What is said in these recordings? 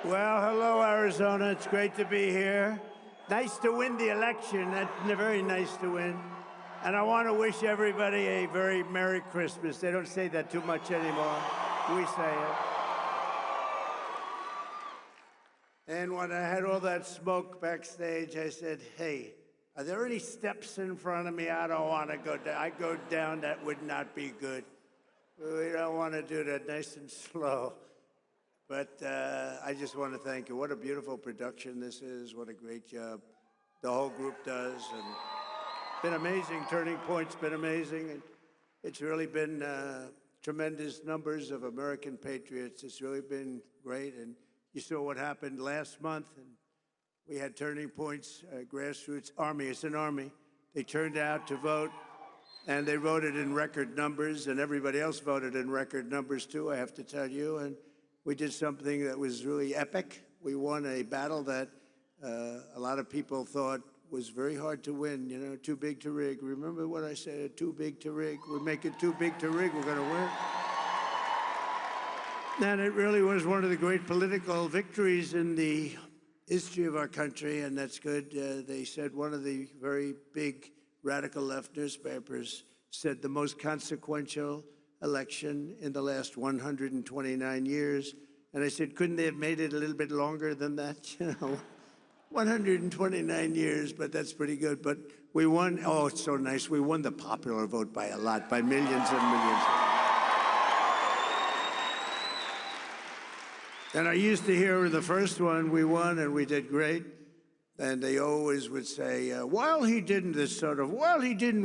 Well, hello, Arizona. It's great to be here. Nice to win the election. That's very nice to win. And I want to wish everybody a very Merry Christmas. They don't say that too much anymore. We say it. And when I had all that smoke backstage, I said, hey, are there any steps in front of me? I don't want to go down. I go down, that would not be good. We don't want to do that, nice and slow. But I just want to thank you. What a beautiful production this is. What a great job the whole group does. And it's been amazing. Turning Point's been amazing. And it's really been tremendous numbers of American patriots. It's really been great. And you saw what happened last month. And we had Turning Point's grassroots army. It's an army. They turned out to vote. And they voted in record numbers. And everybody else voted in record numbers, too, I have to tell you. And we did something that was really epic. We won a battle that a lot of people thought was very hard to win, you know, too big to rig. Remember what I said, too big to rig? We make it too big to rig, we're gonna win. And it really was one of the great political victories in the history of our country, and that's good. They said one of the very big radical left newspapers said the most consequential election in the last 129 years. And I said, couldn't they have made it a little bit longer than that? You know, 129 years, but that's pretty good. But we won, oh, it's so nice. We won the popular vote by a lot, by millions and millions. And I used to hear in the first one, we won and we did great. And they always would say, while he didn't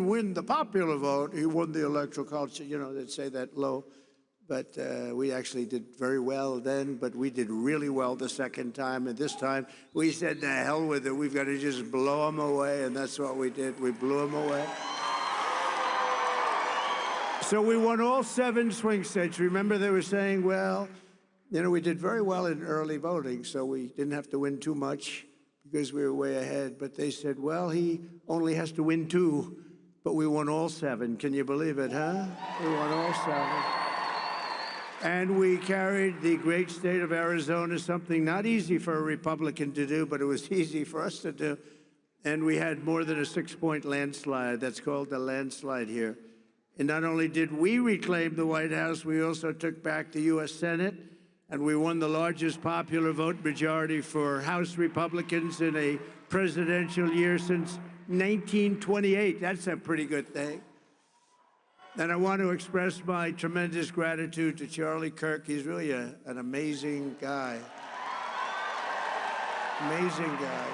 win the popular vote, he won the electoral college. You know, they'd say that low. But we actually did very well then, but we did really well the second time. And this time, we said, to hell with it. We've got to just blow them away. And that's what we did. We blew them away. So we won all 7 swing states. Remember, they were saying, well, you know, we did very well in early voting, so we didn't have to win too much, because we were way ahead. But they said, well, he only has to win 2, but we won all 7. Can you believe it, huh? We won all 7. And we carried the great state of Arizona, something not easy for a Republican to do, but it was easy for us to do. And we had more than a 6-point landslide. That's called a landslide here. And not only did we reclaim the White House, we also took back the U.S. Senate. And we won the largest popular vote majority for House Republicans in a presidential year since 1928. That's a pretty good thing. And I want to express my tremendous gratitude to Charlie Kirk. He's really an amazing guy. Amazing guy.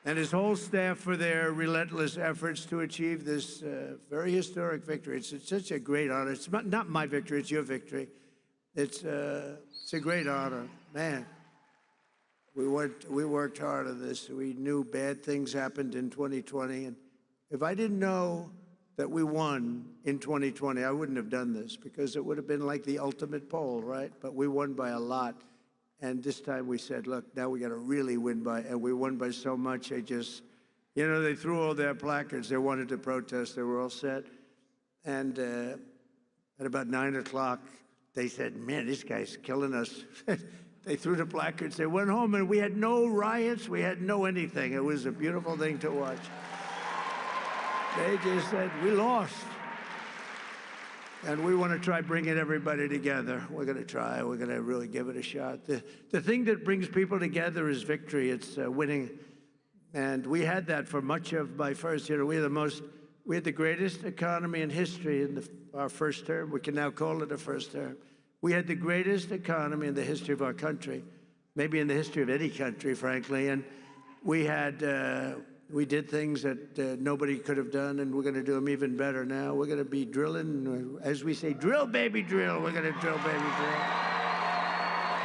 And his whole staff for their relentless efforts to achieve this very historic victory. It's such a great honor. It's not my victory, it's your victory. It's a great honor. Man, we worked hard on this. We knew bad things happened in 2020. And if I didn't know that we won in 2020, I wouldn't have done this, because it would have been like the ultimate poll, right? But we won by a lot. And this time we said, look, now we got to really win by, and we won by so much, they just, you know, they threw all their placards. They wanted to protest. They were all set. And at about 9 o'clock, they said, man, this guy's killing us. They threw the placards. They went home, and we had no riots. We had no anything. It was a beautiful thing to watch. They just said, we lost. And we want to try bringing everybody together. We're going to try. We're going to really give it a shot. The thing that brings people together is victory. It's winning. And we had that for much of my first year. We had the greatest economy in history in our first term. We can now call it a first term. We had the greatest economy in the history of our country, maybe in the history of any country, frankly. And we did things that nobody could have done, and we're going to do them even better now. We're going to be drilling, as we say, drill, baby, drill. We're going to drill, baby, drill.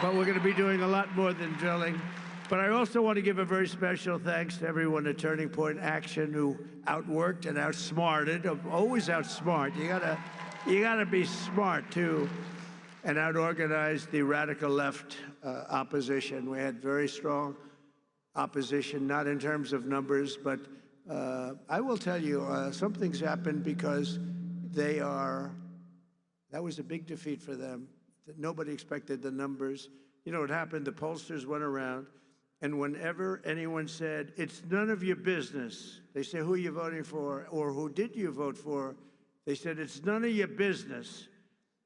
But we're going to be doing a lot more than drilling. But I also want to give a very special thanks to everyone at Turning Point Action who outworked and outsmarted, always outsmart. You gotta be smart too, and outorganized the radical left opposition. We had very strong opposition, not in terms of numbers, but I will tell you, something's happened, because that was a big defeat for them. Nobody expected the numbers. you know what happened? The pollsters went around, and whenever anyone said, it's none of your business, they say, who are you voting for, or who did you vote for? They said, it's none of your business.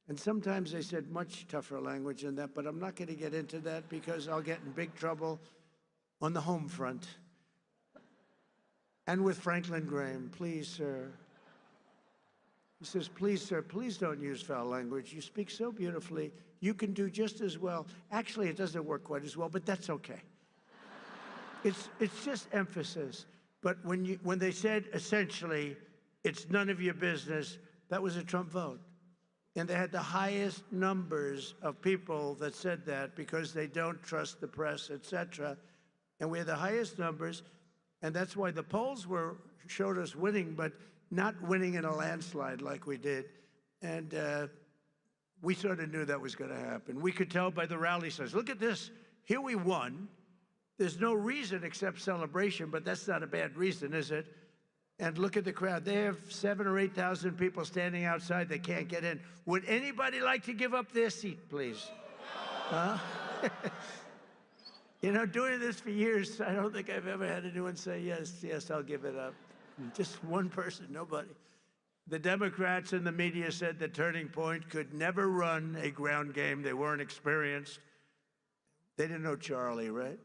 And sometimes they said much tougher language than that, but I'm not going to get into that because I'll get in big trouble on the home front. And with Franklin Graham, please, sir. He says, please, sir, please don't use foul language. You speak so beautifully. You can do just as well. Actually, it doesn't work quite as well, but that's okay. It's just emphasis. But when they said, essentially, it's none of your business, that was a Trump vote. And they had the highest numbers of people that said that because they don't trust the press, et cetera. And we had the highest numbers, and that's why the polls showed us winning, but not winning in a landslide like we did. And we sort of knew that was going to happen. We could tell by the rally signs. Look at this. Here we won. There's no reason except celebration, but that's not a bad reason, is it? And look at the crowd. They have 7,000 or 8,000 people standing outside. They can't get in. Would anybody like to give up their seat, please? Huh? You know, doing this for years, I don't think I've ever had anyone say, yes, yes, I'll give it up. Just one person, nobody. The Democrats and the media said that Turning Point could never run a ground game. They weren't experienced. They didn't know Charlie, right?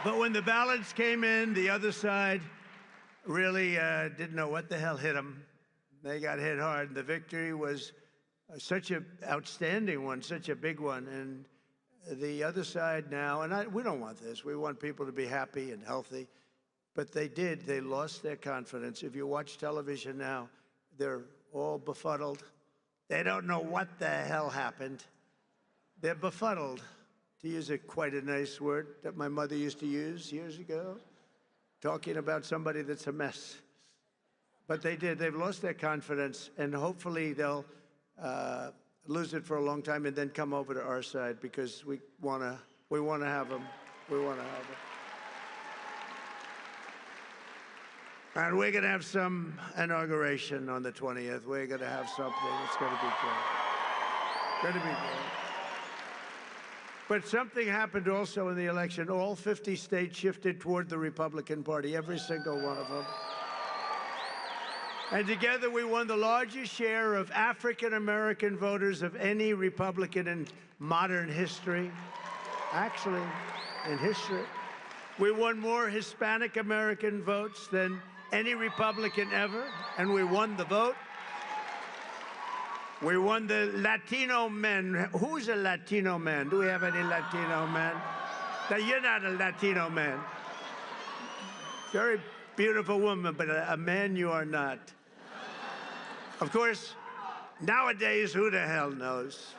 But when the ballots came in, the other side really didn't know what the hell hit them. They got hit hard. The victory was such an outstanding one, such a big one. And the other side now, and we don't want this. We want people to be happy and healthy. But they did. They lost their confidence. If you watch television now, they're all befuddled. They don't know what the hell happened. They're befuddled, to use quite a nice word that my mother used to use years ago, talking about somebody that's a mess. But they did. They've lost their confidence, and hopefully they'll lose it for a long time and then come over to our side because we want to have them. We want to have them. And we're going to have some inauguration on the 20th. We're going to have something. It's going to be great. Going to be great. But something happened also in the election. All 50 states shifted toward the Republican Party, every single one of them. And together we won the largest share of African-American voters of any Republican in modern history. Actually, in history. We won more Hispanic-American votes than any Republican ever, and we won the vote. We won the Latino men. Who's a Latino man? Do we have any Latino men? Now, you're not a Latino man. Very beautiful woman, but a man you are not. Of course, nowadays, who the hell knows?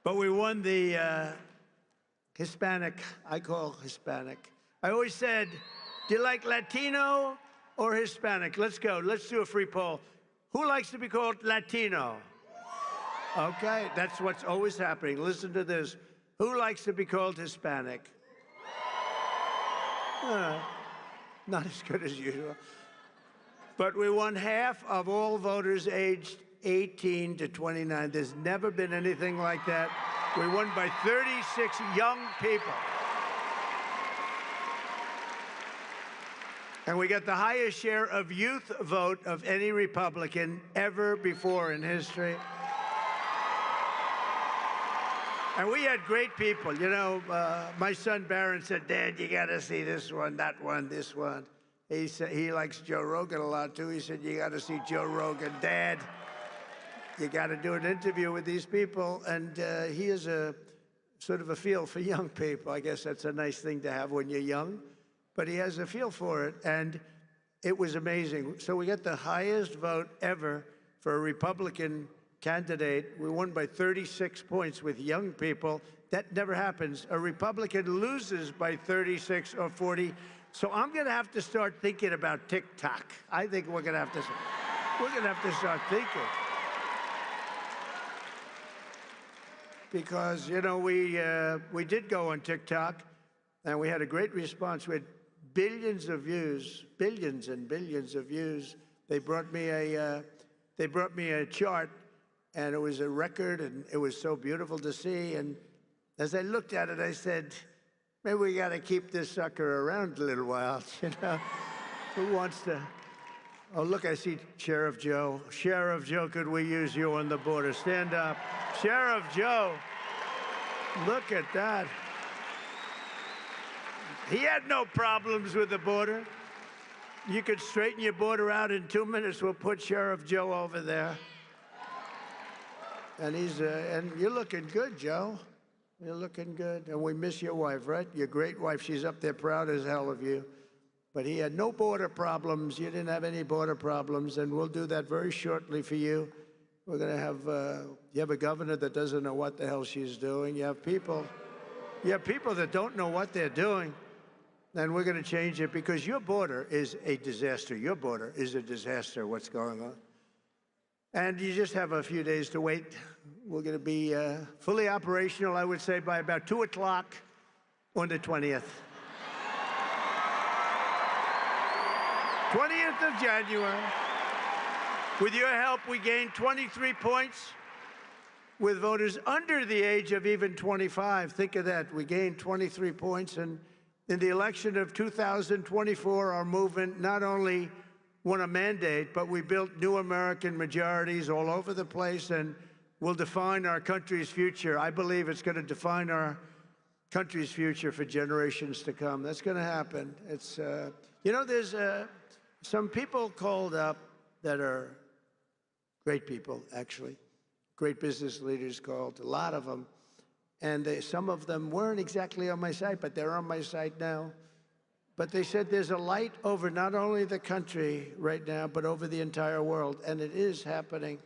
But we won the Hispanic, I call Hispanic. I always said, do you like Latino or Hispanic? Let's go. Let's do a free poll. Who likes to be called Latino? Okay, that's what's always happening. Listen to this. Who likes to be called Hispanic? Not as good as usual. But we won half of all voters aged 18 to 29. There's never been anything like that. We won by 36 young people. And we got the highest share of youth vote of any Republican ever before in history. And we had great people. You know, my son Barron said, Dad, you got to see this one, that one, this one. He said he likes Joe Rogan a lot, too. He said, you got to see Joe Rogan. Dad, you got to do an interview with these people. And he is a sort of a feel for young people. I guess that's a nice thing to have when you're young. But he has a feel for it, and it was amazing. So we got the highest vote ever for a Republican candidate. We won by 36 points with young people. That never happens. A Republican loses by 36 or 40. So I'm going to have to start thinking about TikTok. I think we're going to have to start thinking. Because, you know, we did go on TikTok, and we had a great response. We had billions of views, billions and billions of views. They brought me they brought me a chart, and it was a record, and it was so beautiful to see. And as I looked at it, I said, maybe we got to keep this sucker around a little while, you know? Who wants to? Oh, look, I see Sheriff Joe. Sheriff Joe, could we use you on the border? Stand up. Sheriff Joe, look at that. He had no problems with the border. You could straighten your border out in 2 minutes. We'll put Sheriff Joe over there. And and you're looking good, Joe. You're looking good. And we miss your wife, right? Your great wife. She's up there proud as hell of you. But he had no border problems. You didn't have any border problems. And we'll do that very shortly for you. We're going to have, you have a governor that doesn't know what the hell she's doing. You have people that don't know what they're doing. And we're going to change it because your border is a disaster. Your border is a disaster, what's going on. And you just have a few days to wait. We're going to be fully operational, I would say, by about 2 o'clock on the 20th. 20th of January. With your help, we gained 23 points with voters under the age of even 25. Think of that. We gained 23 points. And in the election of 2024, our movement not only won a mandate, but we built new American majorities all over the place and will define our country's future. I believe it's going to define our country's future for generations to come. That's going to happen. It's, you know, there's some people called up that are great people, actually, great business leaders called, a lot of them. And some of them weren't exactly on my side, but they're on my side now. But they said there's a light over not only the country right now, but over the entire world. And it is happening.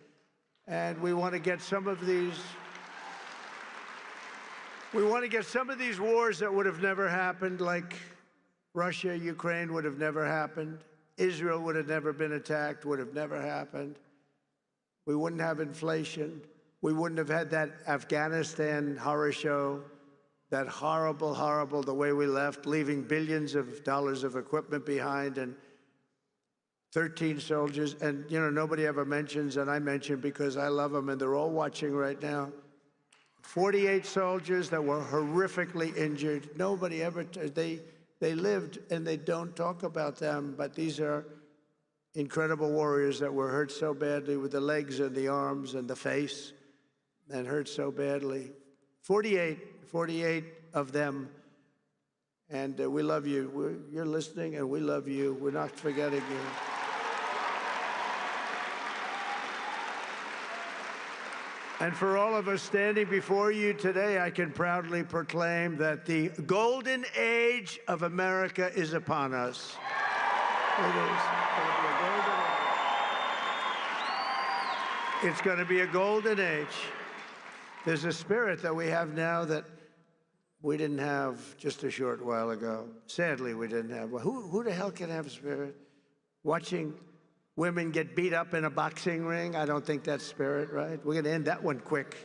And we want to get some of these, wars that would have never happened, like Russia, Ukraine would have never happened. Israel would have never been attacked, would have never happened. We wouldn't have inflation. We wouldn't have had that Afghanistan horror show, that horrible, the way we left, leaving billions of dollars of equipment behind and 13 soldiers. And, you know, nobody ever mentions, and I mention because I love them, and they're all watching right now. 48 soldiers that were horrifically injured. Nobody ever, they lived, and they don't talk about them, but these are incredible warriors that were hurt so badly with the legs and the arms and the face, and hurt so badly. 48 of them. And we love you. You're listening, and we love you. We're not forgetting you. And for all of us standing before you today, I can proudly proclaim that the golden age of America is upon us. It is. It's going to be a golden age. There's a spirit that we have now that we didn't have just a short while ago. Sadly, we didn't have. Well, who the hell can have spirit? Watching women get beat up in a boxing ring? I don't think that's spirit, right? We're going to end that one quick.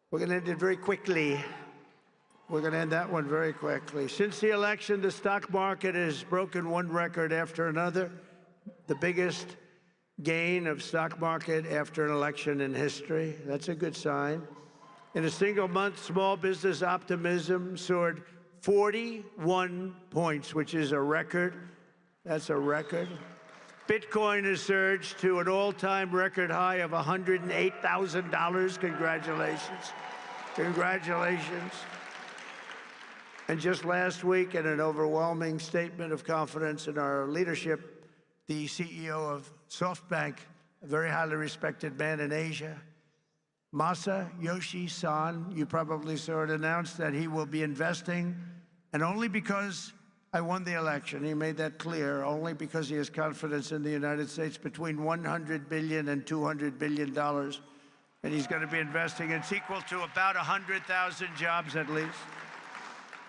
We're going to end it very quickly. We're going to end that one very quickly. Since the election, the stock market has broken one record after another. The biggest gain of stock market after an election in history. That's a good sign. In a single month, small business optimism soared 41 points, which is a record. That's a record. Bitcoin has surged to an all-time record high of $108,000. Congratulations. Congratulations. And just last week, in an overwhelming statement of confidence in our leadership, the CEO of SoftBank, a very highly respected man in Asia, Masayoshi Son, you probably saw it, announced that he will be investing, and only because I won the election, he made that clear, only because he has confidence in the United States, between $100 billion and $200 billion. And he's going to be investing. It's equal to about 100,000 jobs at least.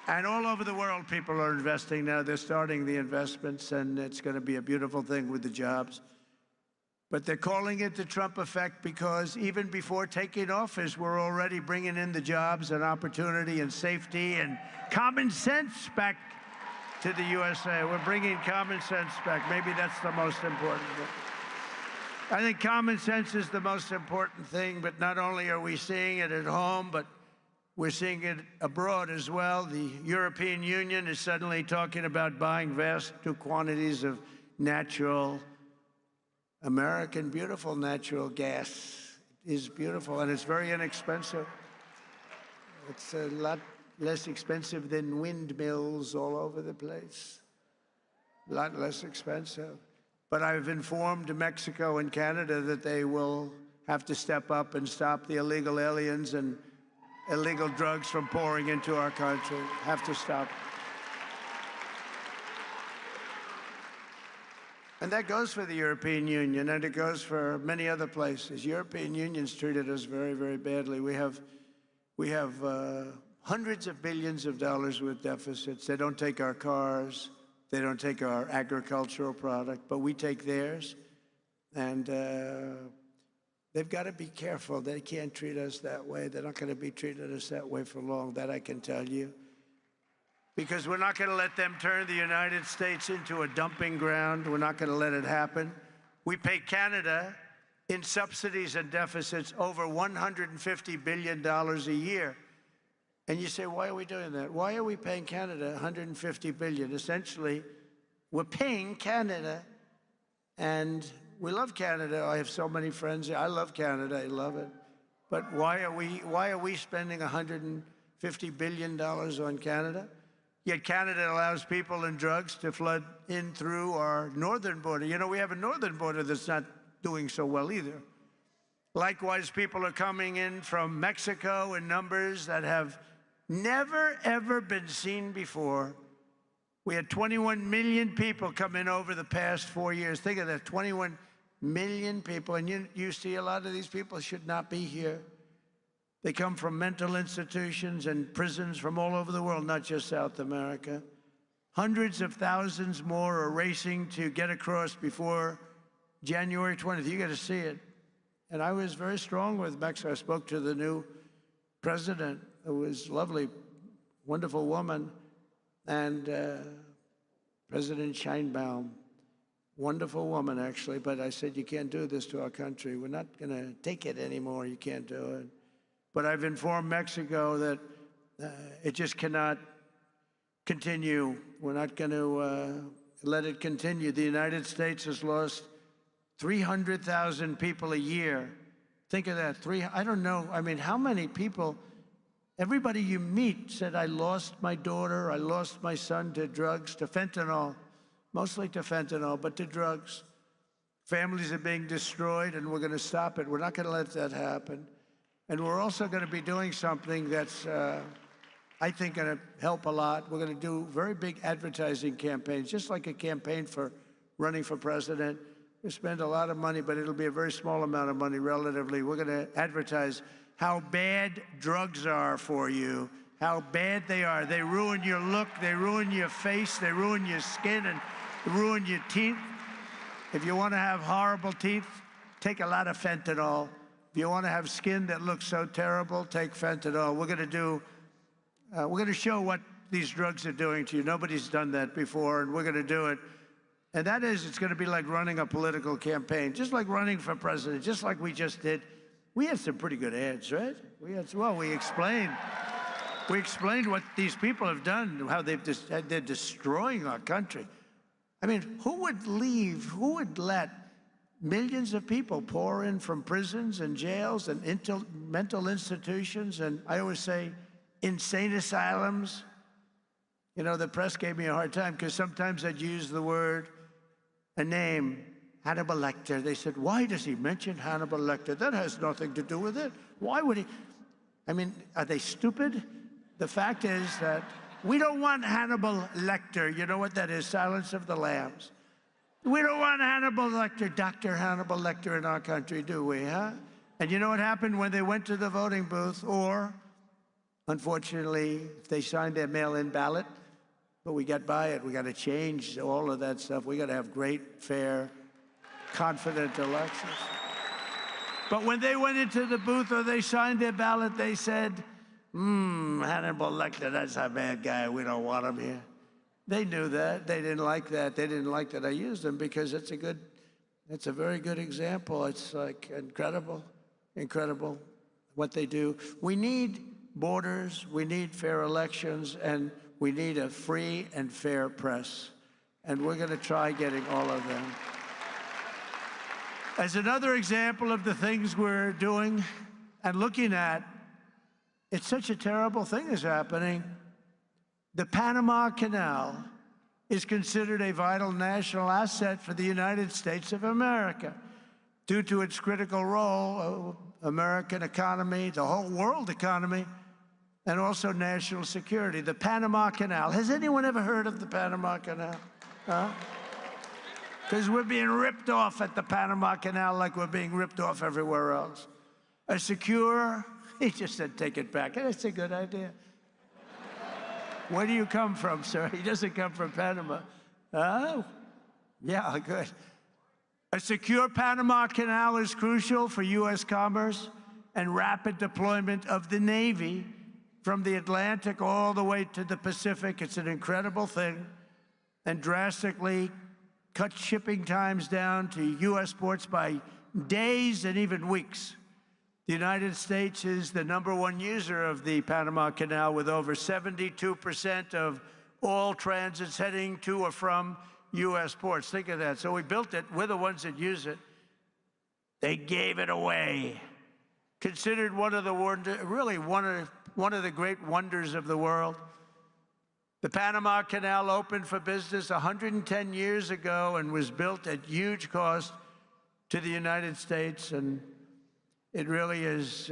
And all over the world, people are investing now. They're starting the investments, and it's going to be a beautiful thing with the jobs. But they're calling it the Trump effect because even before taking office, we're already bringing in the jobs and opportunity and safety and common sense back to the USA. We're bringing common sense back. Maybe that's the most important thing. I think common sense is the most important thing, but not only are we seeing it at home, but we're seeing it abroad as well. The European Union is suddenly talking about buying vast quantities of natural, beautiful natural gas. It is beautiful, and it's very inexpensive. It's a lot less expensive than windmills all over the place. A lot less expensive. But I've informed Mexico and Canada that they will have to step up and stop the illegal aliens and illegal drugs from pouring into our country. Have to stop. And that goes for the European Union, and it goes for many other places. European Union's treated us very, very badly. We have hundreds of billions of dollars with deficits. They don't take our cars. They don't take our agricultural product, but we take theirs. And they've got to be careful. They can't treat us that way. They're not going to be treating us that way for long, that I can tell you. Because we're not going to let them turn the United States into a dumping ground. We're not going to let it happen. We pay Canada in subsidies and deficits over $150 billion a year. And you say, why are we doing that? Why are we paying Canada $150 billion? Essentially, we're paying Canada, and we love Canada. I have so many friends. I love Canada. I love it. But why are we spending $150 billion on Canada? Yet Canada allows people and drugs to flood in through our northern border. You know, we have a northern border that's not doing so well either. Likewise, people are coming in from Mexico in numbers that have never, ever been seen before. We had 21 million people come in over the past 4 years. Think of that, 21 million people. And you see a lot of these people should not be here. They come from mental institutions and prisons from all over the world, not just South America. Hundreds of thousands more are racing to get across before January 20th. You got to see it. And I was very strong with Mexico. I spoke to the new president, who was lovely, wonderful woman, and President Sheinbaum, wonderful woman, actually. But I said, you can't do this to our country. We're not going to take it anymore. You can't do it. But I've informed Mexico that it just cannot continue. We're not going to let it continue. The United States has lost 300,000 people a year. Think of that. I don't know. I mean, how many people, everybody you meet said, I lost my daughter, I lost my son to drugs, to fentanyl, mostly to fentanyl, but to drugs. Families are being destroyed, and we're going to stop it. We're not going to let that happen. And we're also going to be doing something that's, I think, going to help a lot. We're going to do very big advertising campaigns, just like a campaign for running for president. We spend a lot of money, but it'll be a very small amount of money relatively. We're going to advertise how bad drugs are for you, how bad they are. They ruin your look, they ruin your face, they ruin your skin, and ruin your teeth. If you want to have horrible teeth, take a lot of fentanyl. If you want to have skin that looks so terrible, take fentanyl. We're going to show what these drugs are doing to you. Nobody's done that before, and we're going to do it. And that is, it's going to be like running a political campaign, just like running for president, just like we just did. We had some pretty good ads, right? We explained what these people have done, how they're destroying our country. I mean, who would let millions of people pour in from prisons and jails and mental institutions, and I always say insane asylums? You know, the press gave me a hard time because sometimes I'd use the word, a name, Hannibal Lecter. They said, why does he mention Hannibal Lecter? That has nothing to do with it. Why would he? I mean, are they stupid? The fact is that we don't want Hannibal Lecter. You know what that is? Silence of the Lambs. We don't want Hannibal Lecter, Dr. Hannibal Lecter in our country, do we, huh? And you know what happened when they went to the voting booth? Or, unfortunately, if they signed their mail-in ballot, but we got by it. We got to change all of that stuff. We got to have great, fair, confident elections. But when they went into the booth or they signed their ballot, they said, Hannibal Lecter, that's a bad guy. We don't want him here. They knew that. They didn't like that. They didn't like that I used him because it's a good It's a very good example. It's like incredible, incredible what they do. We need borders, we need fair elections, and we need a free and fair press. And we're going to try getting all of them. As another example of the things we're doing and looking at, it's such a terrible thing is happening. The Panama Canal is considered a vital national asset for the United States of America due to its critical role, American economy, the whole world economy, and also national security. The Panama Canal. Has anyone ever heard of the Panama Canal? Because we're being ripped off at the Panama Canal like we're being ripped off everywhere else. A secure, he just said, take it back. That's a good idea. Where do you come from, sir? He doesn't come from Panama. Oh, yeah, good. A secure Panama Canal is crucial for U.S. commerce and rapid deployment of the Navy from the Atlantic all the way to the Pacific. It's an incredible thing, and drastically cut shipping times down to U.S. ports by days and even weeks. The United States is the #1 user of the Panama Canal, with over 72% of all transits heading to or from U.S. ports. Think of that. So we built it. We're the ones that use it. They gave it away. Considered one of the one of the great wonders of the world. The Panama Canal opened for business 110 years ago and was built at huge cost to the United States, and it really is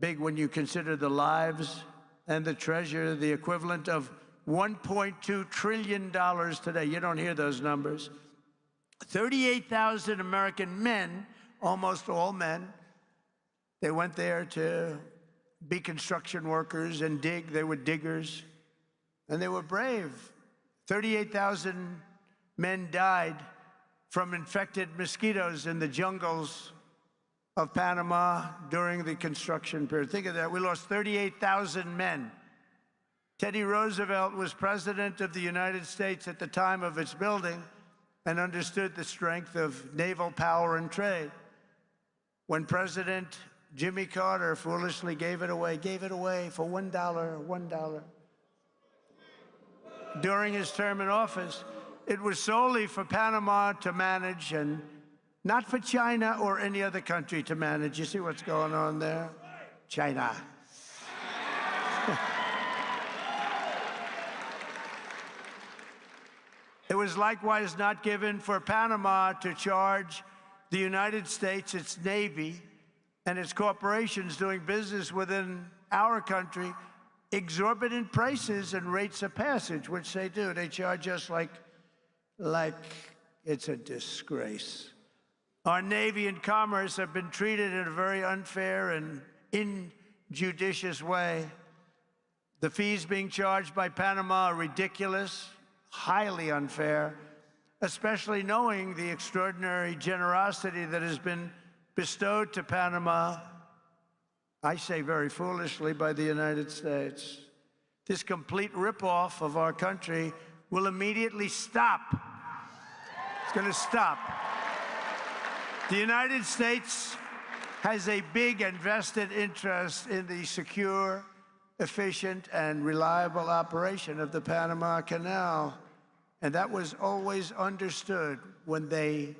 big when you consider the lives and the treasure, the equivalent of $1.2 trillion today. You don't hear those numbers. 38,000 American men, almost all men, they went there to be construction workers and dig. They were diggers, and they were brave. 38,000 men died from infected mosquitoes in the jungles of Panama during the construction period. Think of that. We lost 38,000 men. Teddy Roosevelt was president of the United States at the time of its building and understood the strength of naval power and trade. When President Jimmy Carter foolishly gave it away for $1. During his term in office, it was solely for Panama to manage and not for China or any other country to manage. You see what's going on there? China. It was likewise not given for Panama to charge the United States, its Navy, and its corporations doing business within our country exorbitant prices and rates of passage, which they do. They charge us like it's a disgrace. Our Navy and commerce have been treated in a very unfair and injudicious way. The fees being charged by Panama are ridiculous, highly unfair, especially knowing the extraordinary generosity that has been bestowed to Panama, I say very foolishly, by the United States. This complete ripoff of our country will immediately stop. It's going to stop. The United States has a big and vested interest in the secure, efficient, and reliable operation of the Panama Canal. And that was always understood when they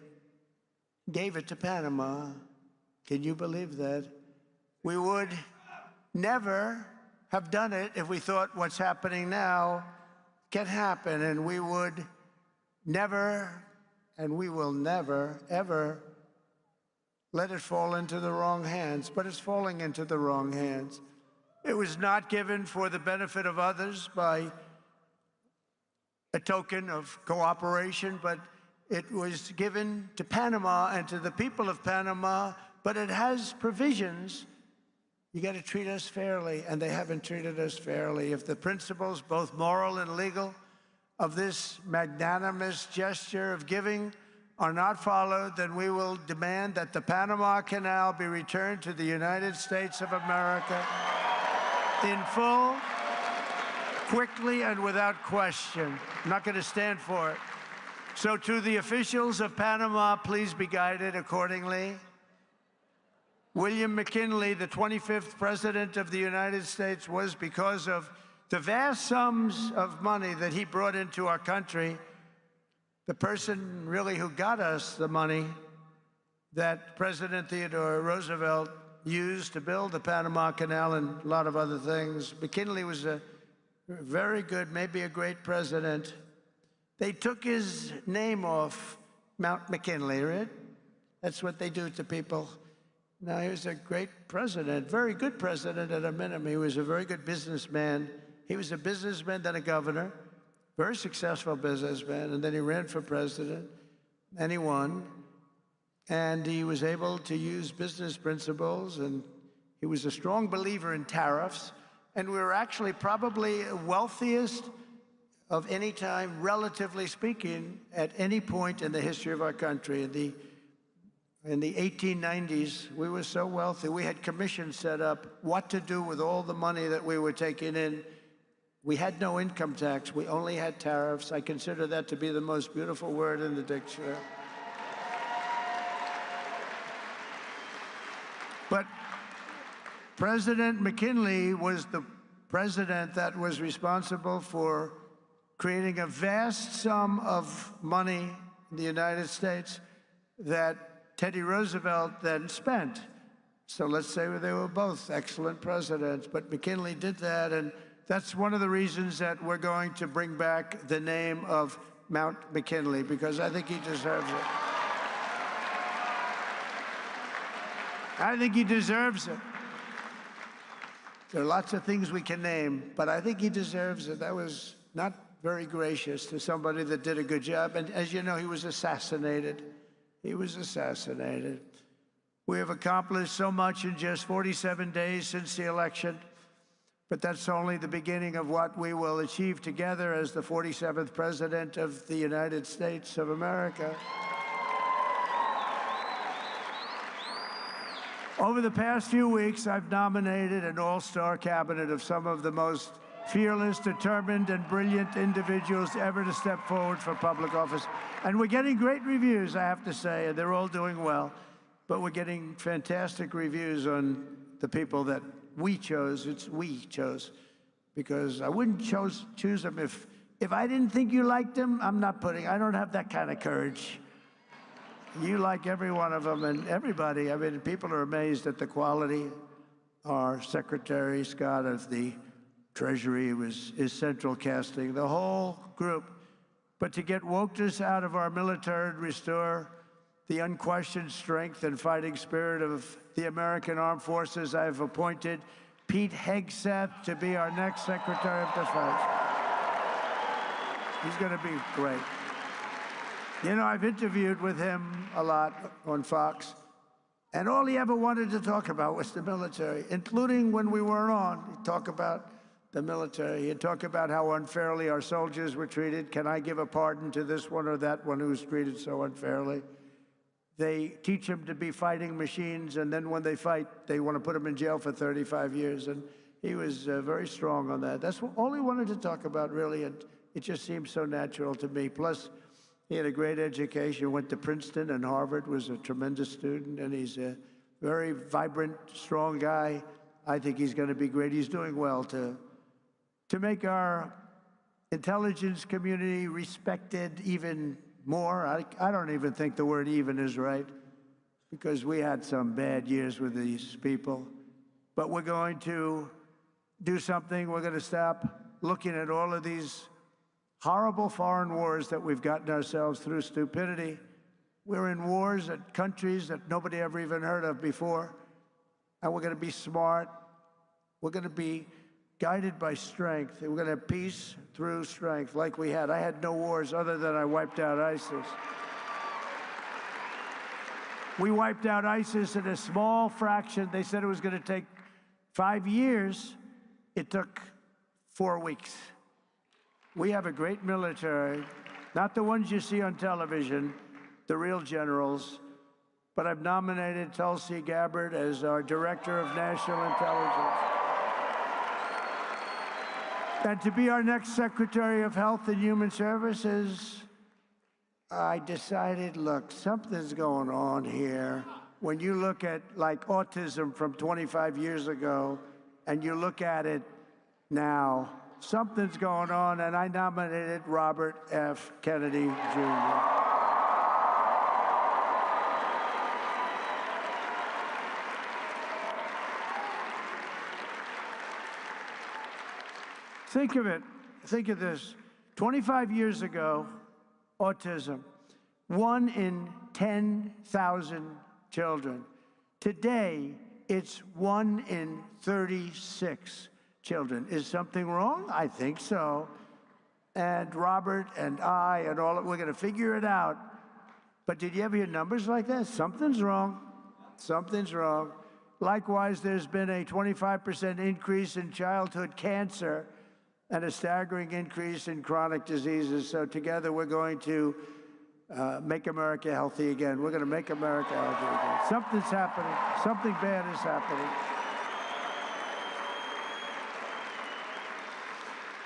gave it to Panama. Can you believe that? We would never have done it if we thought what's happening now can happen, and we would never, and we will never, ever let it fall into the wrong hands. But it's falling into the wrong hands. It was not given for the benefit of others by a token of cooperation, but it was given to Panama and to the people of Panama, but it has provisions. You got to treat us fairly, and they haven't treated us fairly. If the principles, both moral and legal, of this magnanimous gesture of giving are not followed, then we will demand that the Panama Canal be returned to the United States of America in full, quickly, and without question. I'm not going to stand for it. So to the officials of Panama, please be guided accordingly. William McKinley, the 25th President of the United States, was because of the vast sums of money that he brought into our country, the person really who got us the money that President Theodore Roosevelt used to build the Panama Canal and a lot of other things. McKinley was a very good, maybe a great president. They took his name off Mount McKinley, right? That's what they do to people. Now, he was a great president, very good president at a minimum. He was a very good businessman. He was a businessman, then a governor, very successful businessman, and then he ran for president, and he won. And he was able to use business principles, and he was a strong believer in tariffs. And we were actually probably wealthiest of any time, relatively speaking, at any point in the history of our country. In the 1890s, we were so wealthy, we had commissions set up what to do with all the money that we were taking in. We had no income tax, we only had tariffs. I consider that to be the most beautiful word in the dictionary. But President McKinley was the president that was responsible for creating a vast sum of money in the United States that Teddy Roosevelt then spent. So let's say they were both excellent presidents, but McKinley did that, and that's one of the reasons that we're going to bring back the name of Mount McKinley, because I think he deserves it. I think he deserves it. There are lots of things we can name, but I think he deserves it. That was not very gracious to somebody that did a good job, and as you know, he was assassinated. He was assassinated. We have accomplished so much in just 47 days since the election, but that's only the beginning of what we will achieve together as the 47th President of the United States of America. Over the past few weeks, I've nominated an all-star cabinet of some of the most fearless, determined, and brilliant individuals ever to step forward for public office. And we're getting great reviews, I have to say, and they're all doing well. But we're getting fantastic reviews on the people that we chose. It's we chose, because I wouldn't choose them if I didn't think you liked them. I don't have that kind of courage. You like every one of them, and everybody. I mean, people are amazed at the quality. Our Secretary Scott of the Treasury is central casting, the whole group. But to get wokeness out of our military and restore the unquestioned strength and fighting spirit of the American Armed Forces, I've appointed Pete Hegseth to be our next Secretary of Defense. He's going to be great. You know, I've interviewed with him a lot on Fox, and all he ever wanted to talk about was the military, including when we weren't on. He'd talk about the military. He'd talk about how unfairly our soldiers were treated. Can I give a pardon to this one or that one who was treated so unfairly? They teach them to be fighting machines, and then when they fight, they want to put them in jail for 35 years. And he was very strong on that. That's all he wanted to talk about, really, and it just seems so natural to me. Plus, he had a great education, went to Princeton and Harvard, was a tremendous student, and he's a very vibrant, strong guy. I think he's going to be great. He's doing well to make our intelligence community respected even more. I don't even think the word even is right, because we had some bad years with these people. But we're going to do something. We're going to stop looking at all of these horrible foreign wars that we've gotten ourselves through stupidity. We're in wars at countries that nobody ever even heard of before. And we're going to be smart. We're going to be guided by strength. And we're going to have peace through strength like we had. I had no wars other than I wiped out ISIS. We wiped out ISIS in a small fraction. They said it was going to take 5 years. It took 4 weeks. We have a great military, not the ones you see on television, the real generals, but I've nominated Tulsi Gabbard as our Director of National Intelligence. And to be our next Secretary of Health and Human Services, I decided, look, something's going on here. When you look at like autism from 25 years ago and you look at it now, something's going on, and I nominated Robert F. Kennedy Jr. Think of it. Think of this. 25 years ago, autism, 1 in 10,000 children. Today, it's 1 in 36 children. Is something wrong? I think so. And Robert and I and all, we're going to figure it out. But did you ever hear numbers like that? Something's wrong. Something's wrong. Likewise, there's been a 25% increase in childhood cancer and a staggering increase in chronic diseases. So together, we're going to make America healthy again. We're going to make America healthy again. Something's happening. Something bad is happening.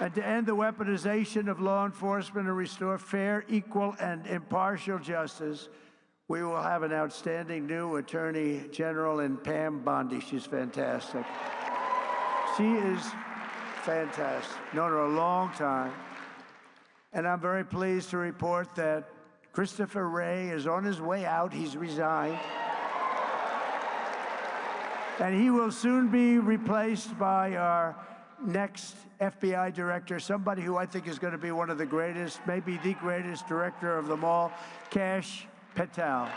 And to end the weaponization of law enforcement and restore fair, equal, and impartial justice, we will have an outstanding new Attorney General in Pam Bondi. She's fantastic. She is fantastic. Known her a long time. And I'm very pleased to report that Christopher Wray is on his way out. He's resigned. And he will soon be replaced by our next FBI director, somebody who I think is going to be one of the greatest, maybe the greatest director of them all, Kash Patel.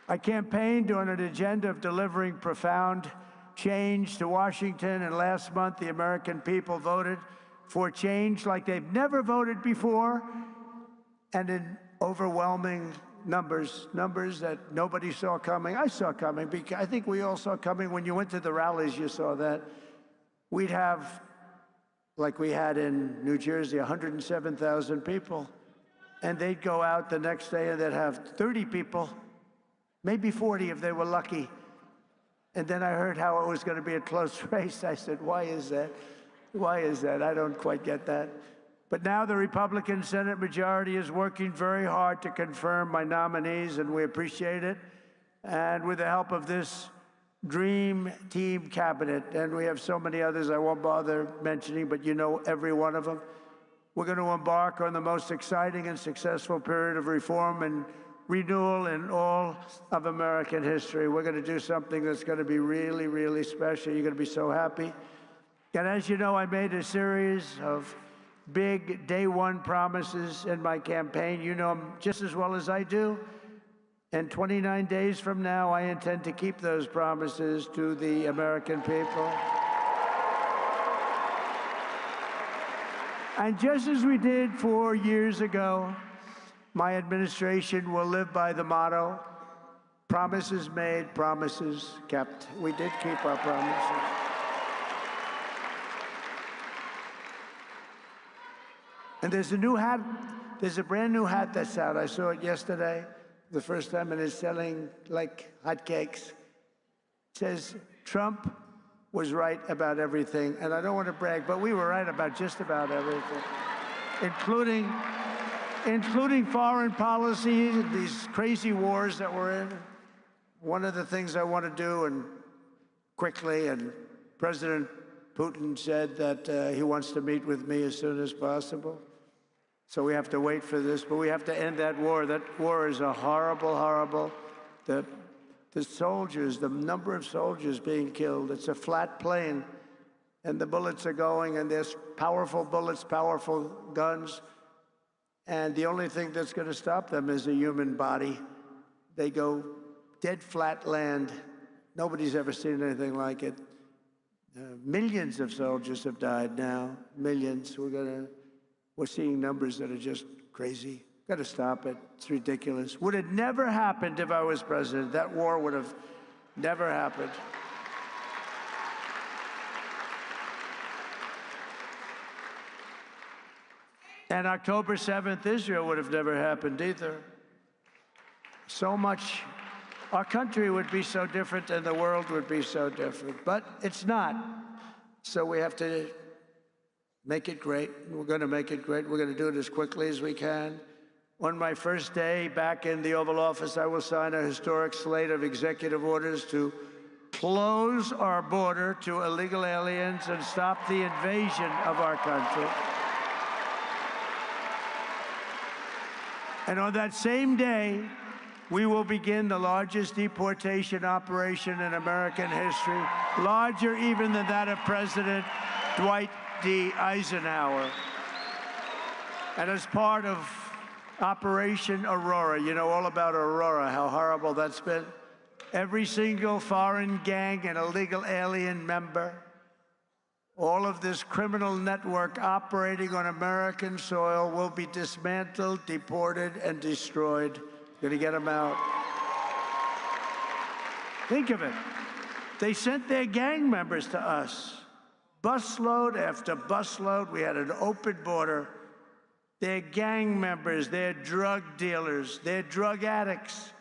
I campaigned on an agenda of delivering profound change to Washington, and last month the American people voted for change like they've never voted before, and in overwhelming numbers that nobody saw coming. I saw coming, because I think we all saw coming. When you went to the rallies, you saw that. We'd have, like we had in New Jersey, 107,000 people, and they'd go out the next day and they'd have 30 people, maybe 40 if they were lucky. And then I heard how it was going to be a close race. I said, why is that? Why is that? I don't quite get that. But now the Republican Senate majority is working very hard to confirm my nominees, and we appreciate it. And with the help of this dream team cabinet, and we have so many others I won't bother mentioning, but you know every one of them, we're going to embark on the most exciting and successful period of reform and renewal in all of American history. We're going to do something that's going to be really, really special. You're going to be so happy. And as you know, I made a series of big day one promises in my campaign. You know them just as well as I do. And 29 days from now, I intend to keep those promises to the American people. And just as we did 4 years ago, my administration will live by the motto, promises made, promises kept. We did keep our promises. And there's a new hat, there's a brand new hat that's out. I saw it yesterday, the first time, and it's selling like hotcakes. It says, Trump was right about everything. And I don't want to brag, but we were right about just about everything, including foreign policy, these crazy wars that we're in. One of the things I want to do, and quickly, and President Putin said that he wants to meet with me as soon as possible. So we have to wait for this, but we have to end that war. That war is a horrible, horrible, the soldiers, the number of soldiers being killed, it's a flat plane, and the bullets are going, and there's powerful bullets, powerful guns, and the only thing that's going to stop them is a human body. They go dead flat land. Nobody's ever seen anything like it. Millions of soldiers have died now, millions. We're seeing numbers that are just crazy. Got to stop it. It's ridiculous. Would have never happened if I was president. That war would have never happened. And October 7th, Israel would have never happened either. So much our country would be so different and the world would be so different. But it's not. So we have to make it great. We're going to make it great. We're going to do it as quickly as we can. On my first day back in the Oval Office, I will sign a historic slate of executive orders to close our border to illegal aliens and stop the invasion of our country. And on that same day, we will begin the largest deportation operation in American history, larger even than that of President Dwight D. Eisenhower. And as part of Operation Aurora, you know all about Aurora, how horrible that's been. Every single foreign gang and illegal alien member, all of this criminal network operating on American soil will be dismantled, deported, and destroyed. Going to get them out. Think of it. They sent their gang members to us. Busload after busload. We had an open border. They're gang members, they're drug dealers, they're drug addicts.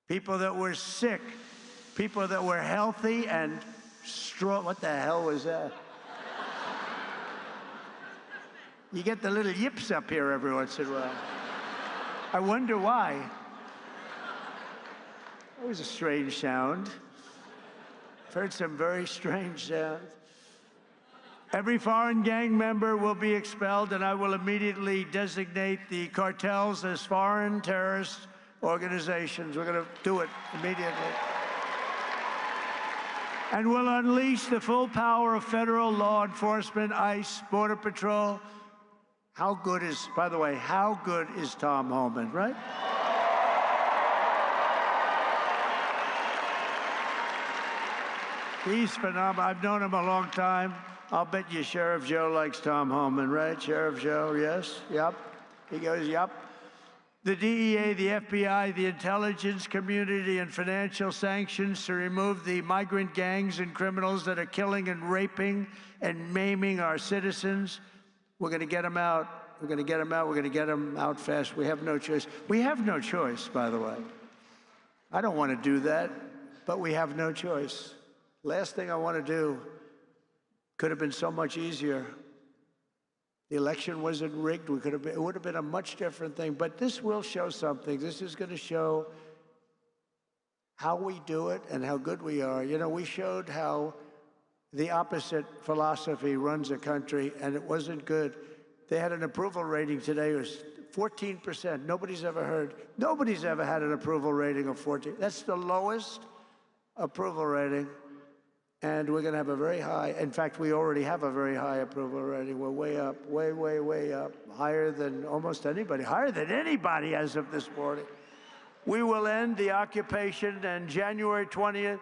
People that were sick, people that were healthy and strong. What the hell was that? You get the little yips up here every once in a while. I wonder why. It was a strange sound. I've heard some very strange sounds. Every foreign gang member will be expelled, and I will immediately designate the cartels as foreign terrorist organizations. We're going to do it immediately. And we'll unleash the full power of federal law enforcement, ICE, Border Patrol. How good is, by the way, how good is Tom Homan, right? He's phenomenal. I've known him a long time. I'll bet you Sheriff Joe likes Tom Homan, right? Sheriff Joe, yes, yep. He goes, yep. The DEA, the FBI, the intelligence community, and financial sanctions to remove the migrant gangs and criminals that are killing and raping and maiming our citizens. We're going to get them out. We're going to get them out. We're going to get them out fast. We have no choice. We have no choice, by the way. I don't want to do that, but we have no choice. Last thing I want to do could have been so much easier. The election wasn't rigged. It would have been a much different thing. But this will show something. This is going to show how we do it and how good we are. You know, we showed how the opposite philosophy runs a country, and it wasn't good. They had an approval rating today. It was 14%. Nobody's ever had an approval rating of 14. That's the lowest approval rating. And we're going to have a very high, in fact, we already have a very high approval rating. We're way up, way, way, way up, higher than almost anybody, higher than anybody as of this morning. We will end the occupation, and January 20th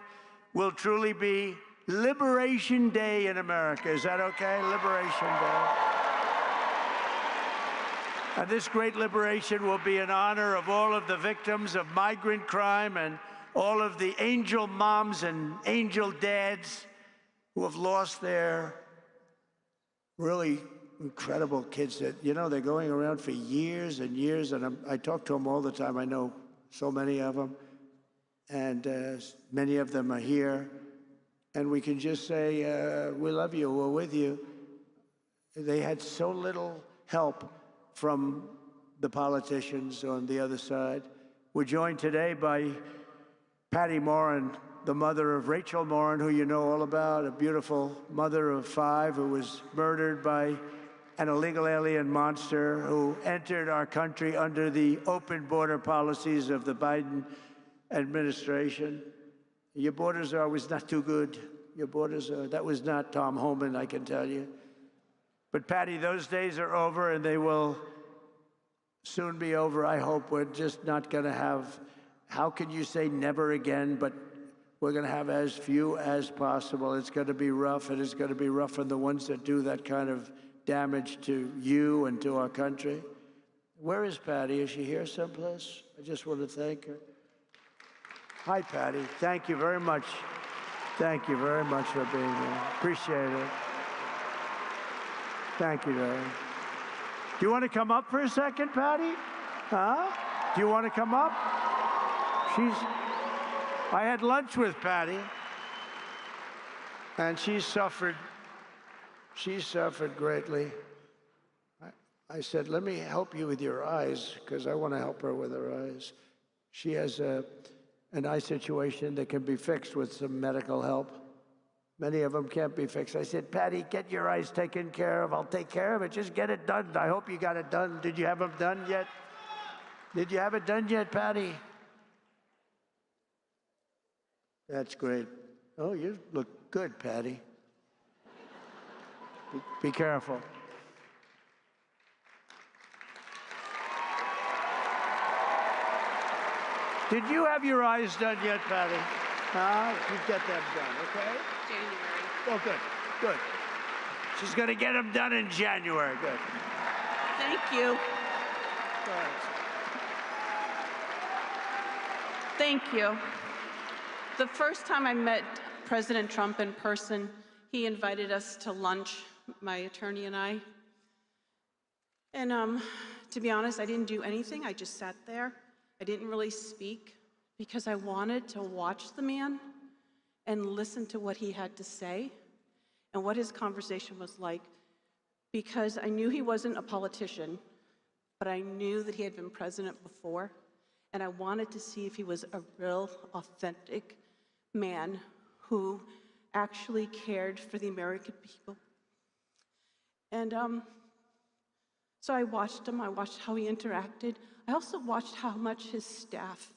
will truly be Liberation Day in America. Is that okay? Liberation Day. And this great liberation will be in honor of all of the victims of migrant crime and all of the angel moms and angel dads who have lost their really incredible kids that, you know, they're going around for years and years. And I talk to them all the time. I know so many of them. And many of them are here. And we can just say, we love you, we're with you. They had so little help from the politicians on the other side. We're joined today by Patty Morin, the mother of Rachel Morin, who you know all about, a beautiful mother of 5 who was murdered by an illegal alien monster who entered our country under the open border policies of the Biden administration. Your borders are always not too good. Your borders are, that was not Tom Homan, I can tell you. But Patty, those days are over, and they will soon be over. I hope we're just not going to have, how can you say never again, but we're going to have as few as possible. It's going to be rough, and it's going to be rough on the ones that do that kind of damage to you and to our country. Where is Patty? Is she here someplace? I just want to thank her. Hi, Patty. Thank you very much. Thank you very much for being here. Appreciate it. Thank you, darling. Do you want to come up for a second, Patty? Huh? Do you want to come up? I had lunch with Patty, and she suffered greatly. I said, let me help you with your eyes, because I want to help her with her eyes. She has an eye situation that can be fixed with some medical help. Many of them can't be fixed. I said, Patty, get your eyes taken care of. I'll take care of it. Just get it done. I hope you got it done. Did you have them done yet? Did you have it done yet, Patty? That's great. Oh, you look good, Patty. Be careful. Did you have your eyes done yet, Patty? You get them done, okay? January. Oh, good, good. She's going to get them done in January. Good. Thank you. Go ahead. Thank you. The first time I met President Trump in person, he invited us to lunch, my attorney and I. And to be honest, I didn't do anything. I just sat there. I didn't really speak because I wanted to watch the man and listen to what he had to say and what his conversation was like, because I knew he wasn't a politician, but I knew that he had been president before, and I wanted to see if he was a real, authentic man who actually cared for the American people. And so I watched him. I watched how he interacted. I also watched how much his staff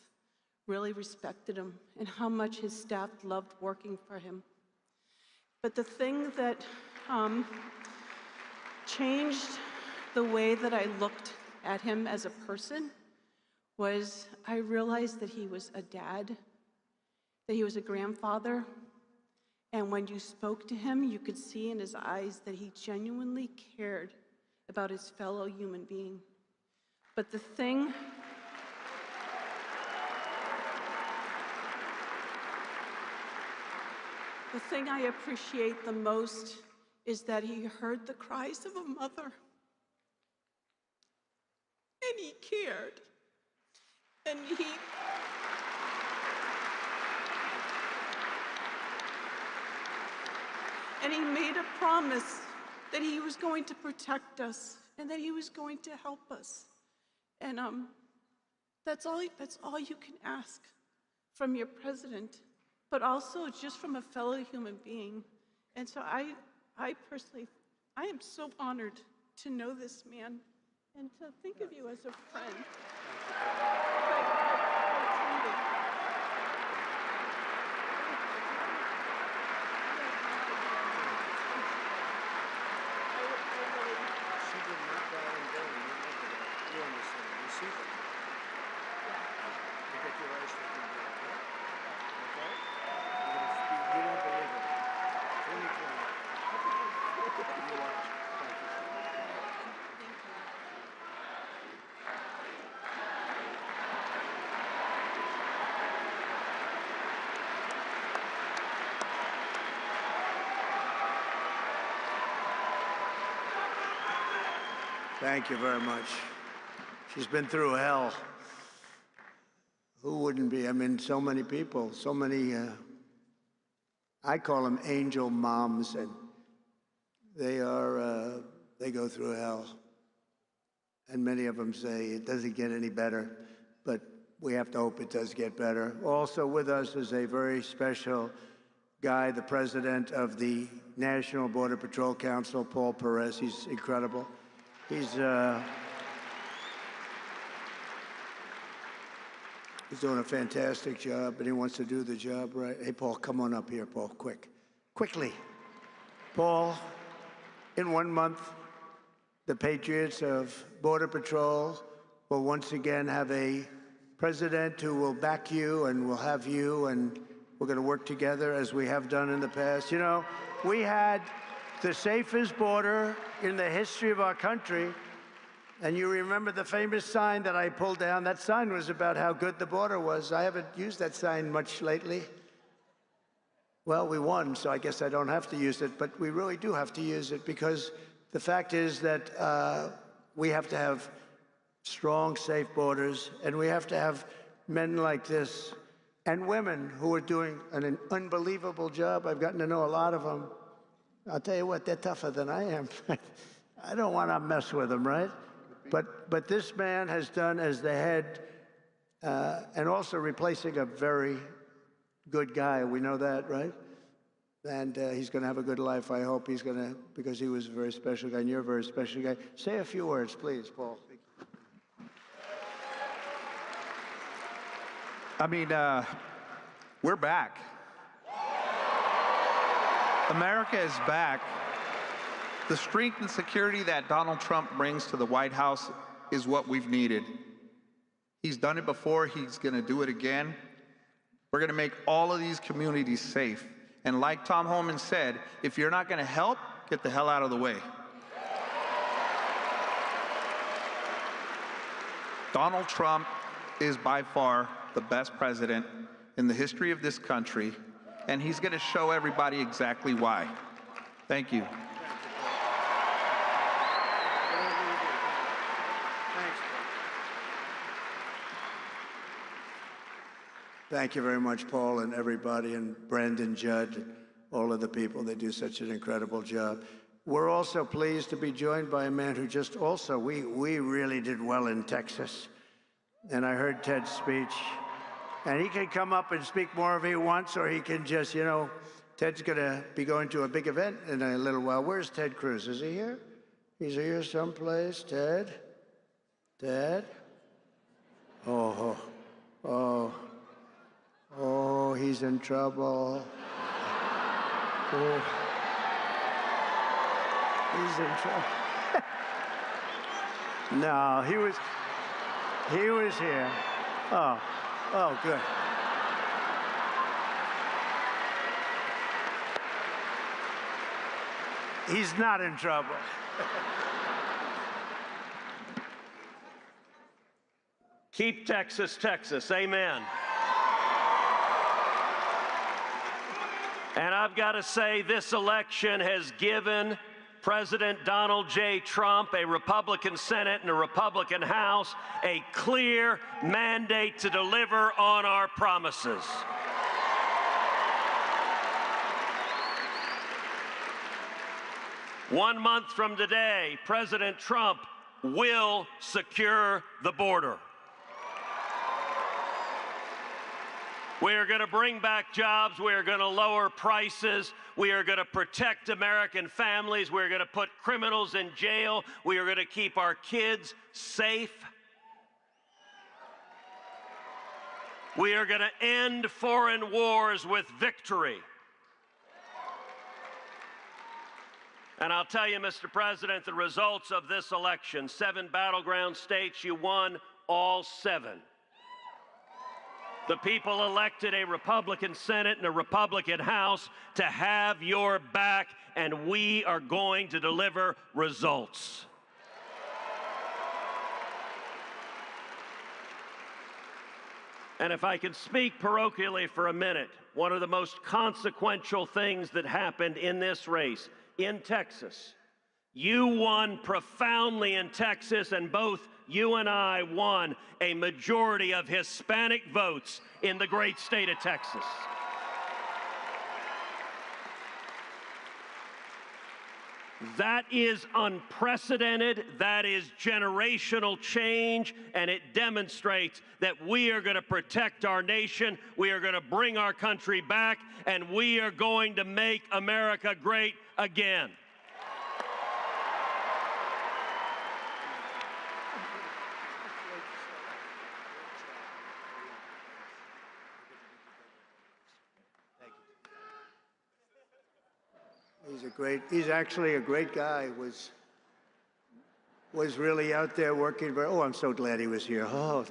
really respected him and how much his staff loved working for him. But the thing that changed the way that I looked at him as a person was I realized that he was a dad, that he was a grandfather, and when you spoke to him, you could see in his eyes that he genuinely cared about his fellow human being. But the thing I appreciate the most is that he heard the cries of a mother, and he cared, and he made a promise that he was going to protect us and that he was going to help us. And that's all you can ask from your president, but also just from a fellow human being. And so I personally, I am so honored to know this man and to think of you as a friend. Thank you very much. She's been through hell. Who wouldn't be? I mean, so many people, so many, I call them angel moms, and they go through hell. And many of them say it doesn't get any better, but we have to hope it does get better. Also with us is a very special guy, the president of the National Border Patrol Council, Paul Perez. He's incredible. He's doing a fantastic job, and he wants to do the job right. Hey, Paul, come on up here, Paul, quickly. Paul, in 1 month, the Patriots of Border Patrol will once again have a president who will back you and will have you, and we're going to work together as we have done in the past. You know, we had the safest border in the history of our country. And you remember the famous sign that I pulled down? That sign was about how good the border was. I haven't used that sign much lately. Well, we won, so I guess I don't have to use it, but we really do have to use it, because the fact is that we have to have strong, safe borders, and we have to have men like this and women who are doing an unbelievable job. I've gotten to know a lot of them. I'll tell you what, they're tougher than I am. I don't want to mess with them, right? But this man has done as the head, and also replacing a very good guy. We know that, right? And he's going to have a good life, I hope. He's going to, because he was a very special guy, and you're a very special guy. Say a few words, please, Paul. I mean, we're back. America is back. The strength and security that Donald Trump brings to the White House is what we've needed. He's done it before, he's gonna do it again. We're gonna make all of these communities safe. And like Tom Homan said, if you're not gonna help, get the hell out of the way. Donald Trump is by far the best president in the history of this country, and he's gonna show everybody exactly why. Thank you. Thank you very much, Paul, and everybody, and Brandon Judd, and all of the people. They do such an incredible job. We're also pleased to be joined by a man who just also, we really did well in Texas. And I heard Ted's speech. And he can come up and speak more if he wants, or he can just, you know, Ted's going to be going to a big event in a little while. Where's Ted Cruz? Is he here? He's here someplace. Ted? Ted? Oh, oh, oh, he's in trouble. Oh. He's in trouble. No, he was here. Oh, good. He's not in trouble. Keep Texas, Texas. Amen. And I've got to say, this election has given President Donald J. Trump, a Republican Senate and a Republican House, a clear mandate to deliver on our promises. One month from today, President Trump will secure the border. We are going to bring back jobs. We are going to lower prices. We are going to protect American families. We are going to put criminals in jail. We are going to keep our kids safe. We are going to end foreign wars with victory. And I'll tell you, Mr. President, the results of this election, 7 battleground states, you won all 7. The people elected a Republican Senate and a Republican House to have your back, and we are going to deliver results. And if I can speak parochially for a minute, one of the most consequential things that happened in this race in Texas, you won profoundly in Texas, and both you and I won a majority of Hispanic votes in the great state of Texas. That is unprecedented, that is generational change, and it demonstrates that we are going to protect our nation, we are going to bring our country back, and we are going to make America great again. He's actually a great guy, was really out there working very, oh, I'm so glad he was here. Oh,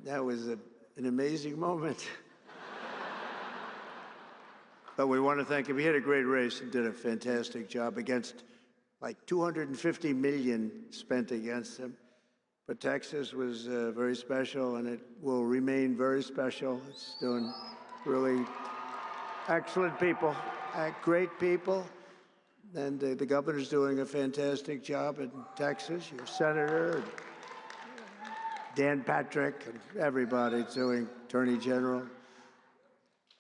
that was an amazing moment. But we want to thank him. He had a great race and did a fantastic job against like 250 million spent against him. But Texas was very special, and it will remain very special. It's doing really excellent people, great people. And the governor's doing a fantastic job in Texas. Your senator, and Dan Patrick, and everybody's doing, Attorney General.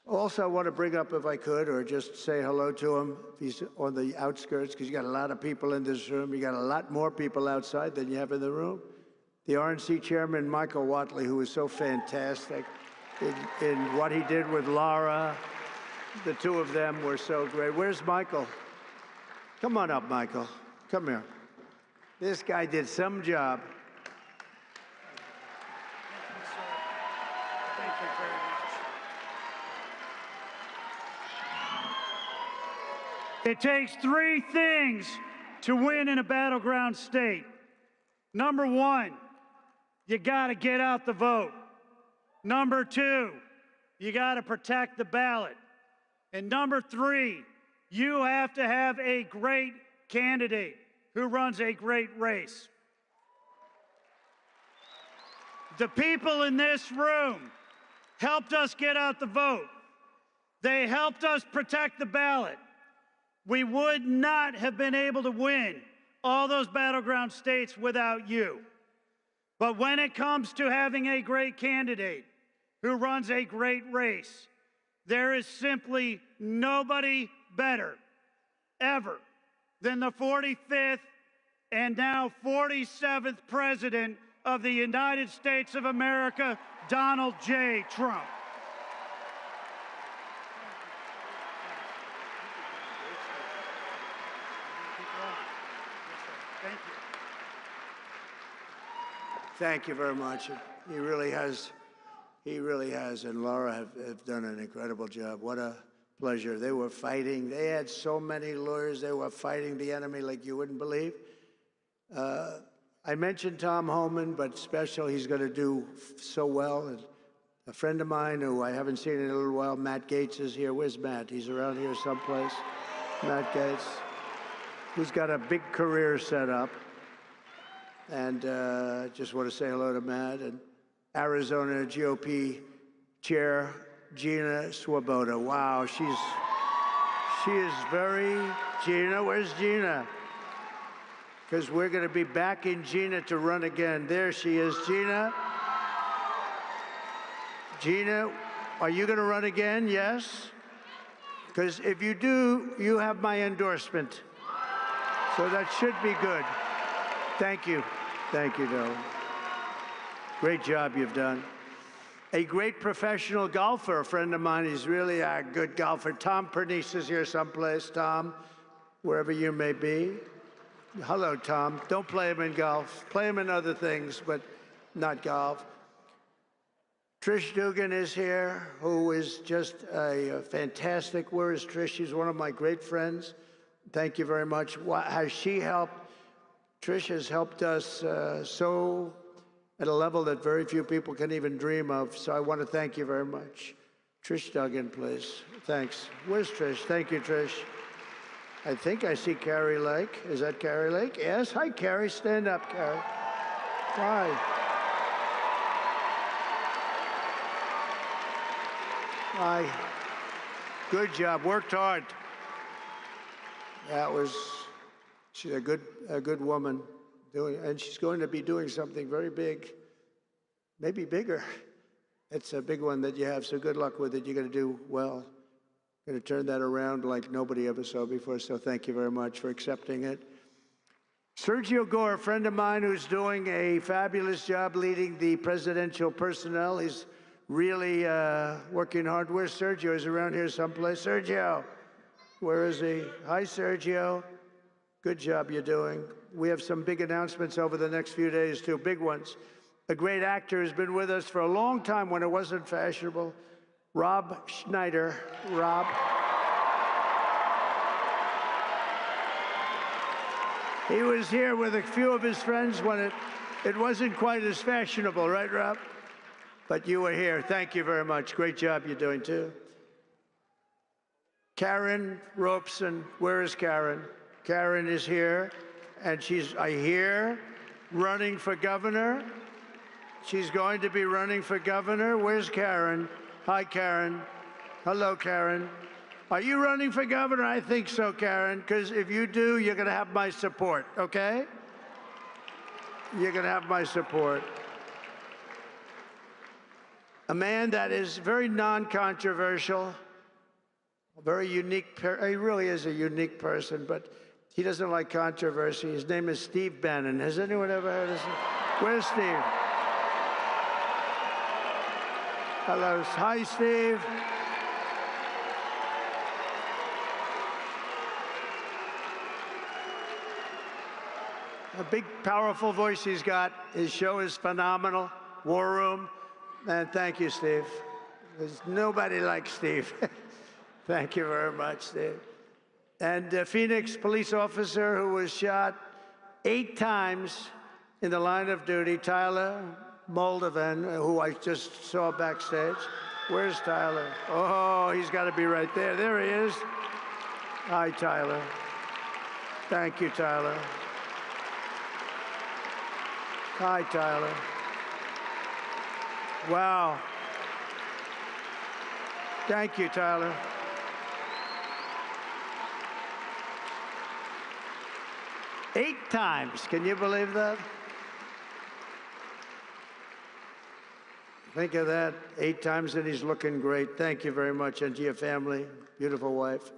Also, I want to bring up, if I could, or just say hello to him if he's on the outskirts, because you got a lot of people in this room. You got a lot more people outside than you have in the room. The RNC chairman, Michael Watley, who was so fantastic in what he did with Laura. The two of them were so great. Where's Michael? Come on up, Michael. Come here. This guy did some job. Thank you very much. It takes three things to win in a battleground state. Number one, you got to get out the vote. Number two, you got to protect the ballot. And number three, you have to have a great candidate who runs a great race. The people in this room helped us get out the vote. They helped us protect the ballot. We would not have been able to win all those battleground states without you. But when it comes to having a great candidate who runs a great race, there is simply nobody better ever than the 45th and now 47th President of the United States of America, Donald J. Trump. Thank you. Thank you very much. He really has, and Laura have done an incredible job. What a pleasure. They were fighting. They had so many lawyers. They were fighting the enemy like you wouldn't believe. I mentioned Tom Homan, but special, he's going to do so well. And a friend of mine who I haven't seen in a little while, Matt Gaetz, is here. Where's Matt? He's around here someplace. Matt Gaetz, who's got a big career set up. And just want to say hello to Matt. And Arizona GOP Chair Gina Swoboda. Wow, she is very, Gina, where's Gina? Because we're going to be backing Gina to run again. There she is, Gina. Gina, are you going to run again? Yes? Because if you do, you have my endorsement. So that should be good. Thank you. Thank you, darling. Great job you've done. A great professional golfer, a friend of mine. He's really a good golfer. Tom Pernice is here someplace. Tom, wherever you may be. Hello, Tom. Don't play him in golf. Play him in other things, but not golf. Trish Dugan is here, who is just a fantastic. Where is Trish? She's one of my great friends. Thank you very much. Has she helped? Trish has helped us so at a level that very few people can even dream of. So I want to thank you very much. Trish Duggan, please. Thanks. Where's Trish? Thank you, Trish. I think I see Carrie Lake. Is that Carrie Lake? Yes. Hi, Carrie. Stand up, Carrie. Hi. Hi. Good job. Worked hard. She's a good woman, and she's going to be doing something very big, maybe bigger. It's a big one that you have, so good luck with it. You're going to do well. Going to turn that around like nobody ever saw before, so thank you very much for accepting it. Sergio Gore, a friend of mine who's doing a fabulous job leading the presidential personnel. He's really working hard. Where's Sergio? He's around here someplace. Sergio, where is he? Hi, Sergio. Good job you're doing. We have some big announcements over the next few days, too, big ones. A great actor who's been with us for a long time when it wasn't fashionable. Rob Schneider. Rob. He was here with a few of his friends when it wasn't quite as fashionable, right, Rob? But you were here. Thank you very much. Great job you're doing, too. Karen Robeson. Where is Karen? Karen is here, and she's, I hear, running for governor. She's going to be running for governor. Where's Karen? Hi, Karen. Hello, Karen. Are you running for governor? I think so, Karen, because if you do, you're going to have my support, okay? You're going to have my support. A man that is very non-controversial, a very unique, he really is a unique person, but he doesn't like controversy. His name is Steve Bannon. Has anyone ever heard of him? Where's Steve? Hello. Hi, Steve. A big, powerful voice he's got. His show is phenomenal. War Room. And thank you, Steve. There's nobody like Steve. Thank you very much, Steve. And a Phoenix police officer who was shot 8 times in the line of duty, Tyler Moldovan, who I just saw backstage. Where's Tyler? Oh, he's got to be right there. There he is. Hi, Tyler. Thank you, Tyler. Hi, Tyler. Wow. Thank you, Tyler. Eight times. Can you believe that? Think of that. 8 times, and he's looking great. Thank you very much. And to your family, beautiful wife.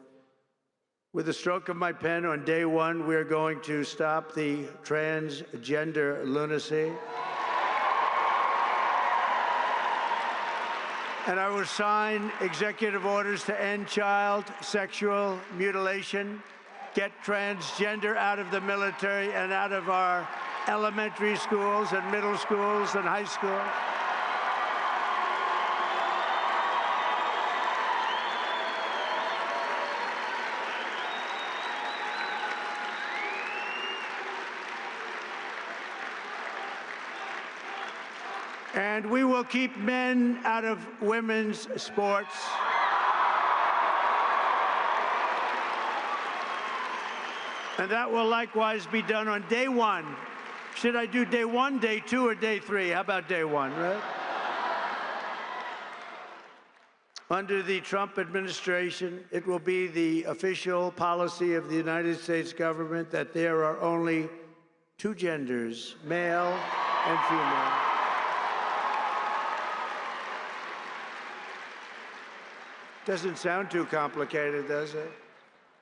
With the stroke of my pen on day 1, we're going to stop the transgender lunacy. And I will sign executive orders to end child sexual mutilation, get transgender out of the military and out of our elementary schools and middle schools and high schools. And we will keep men out of women's sports. And that will likewise be done on day 1. Should I do day 1, day 2, or day 3? How about day 1, right? Under the Trump administration, it will be the official policy of the United States government that there are only 2 genders, male and female. Doesn't sound too complicated, does it?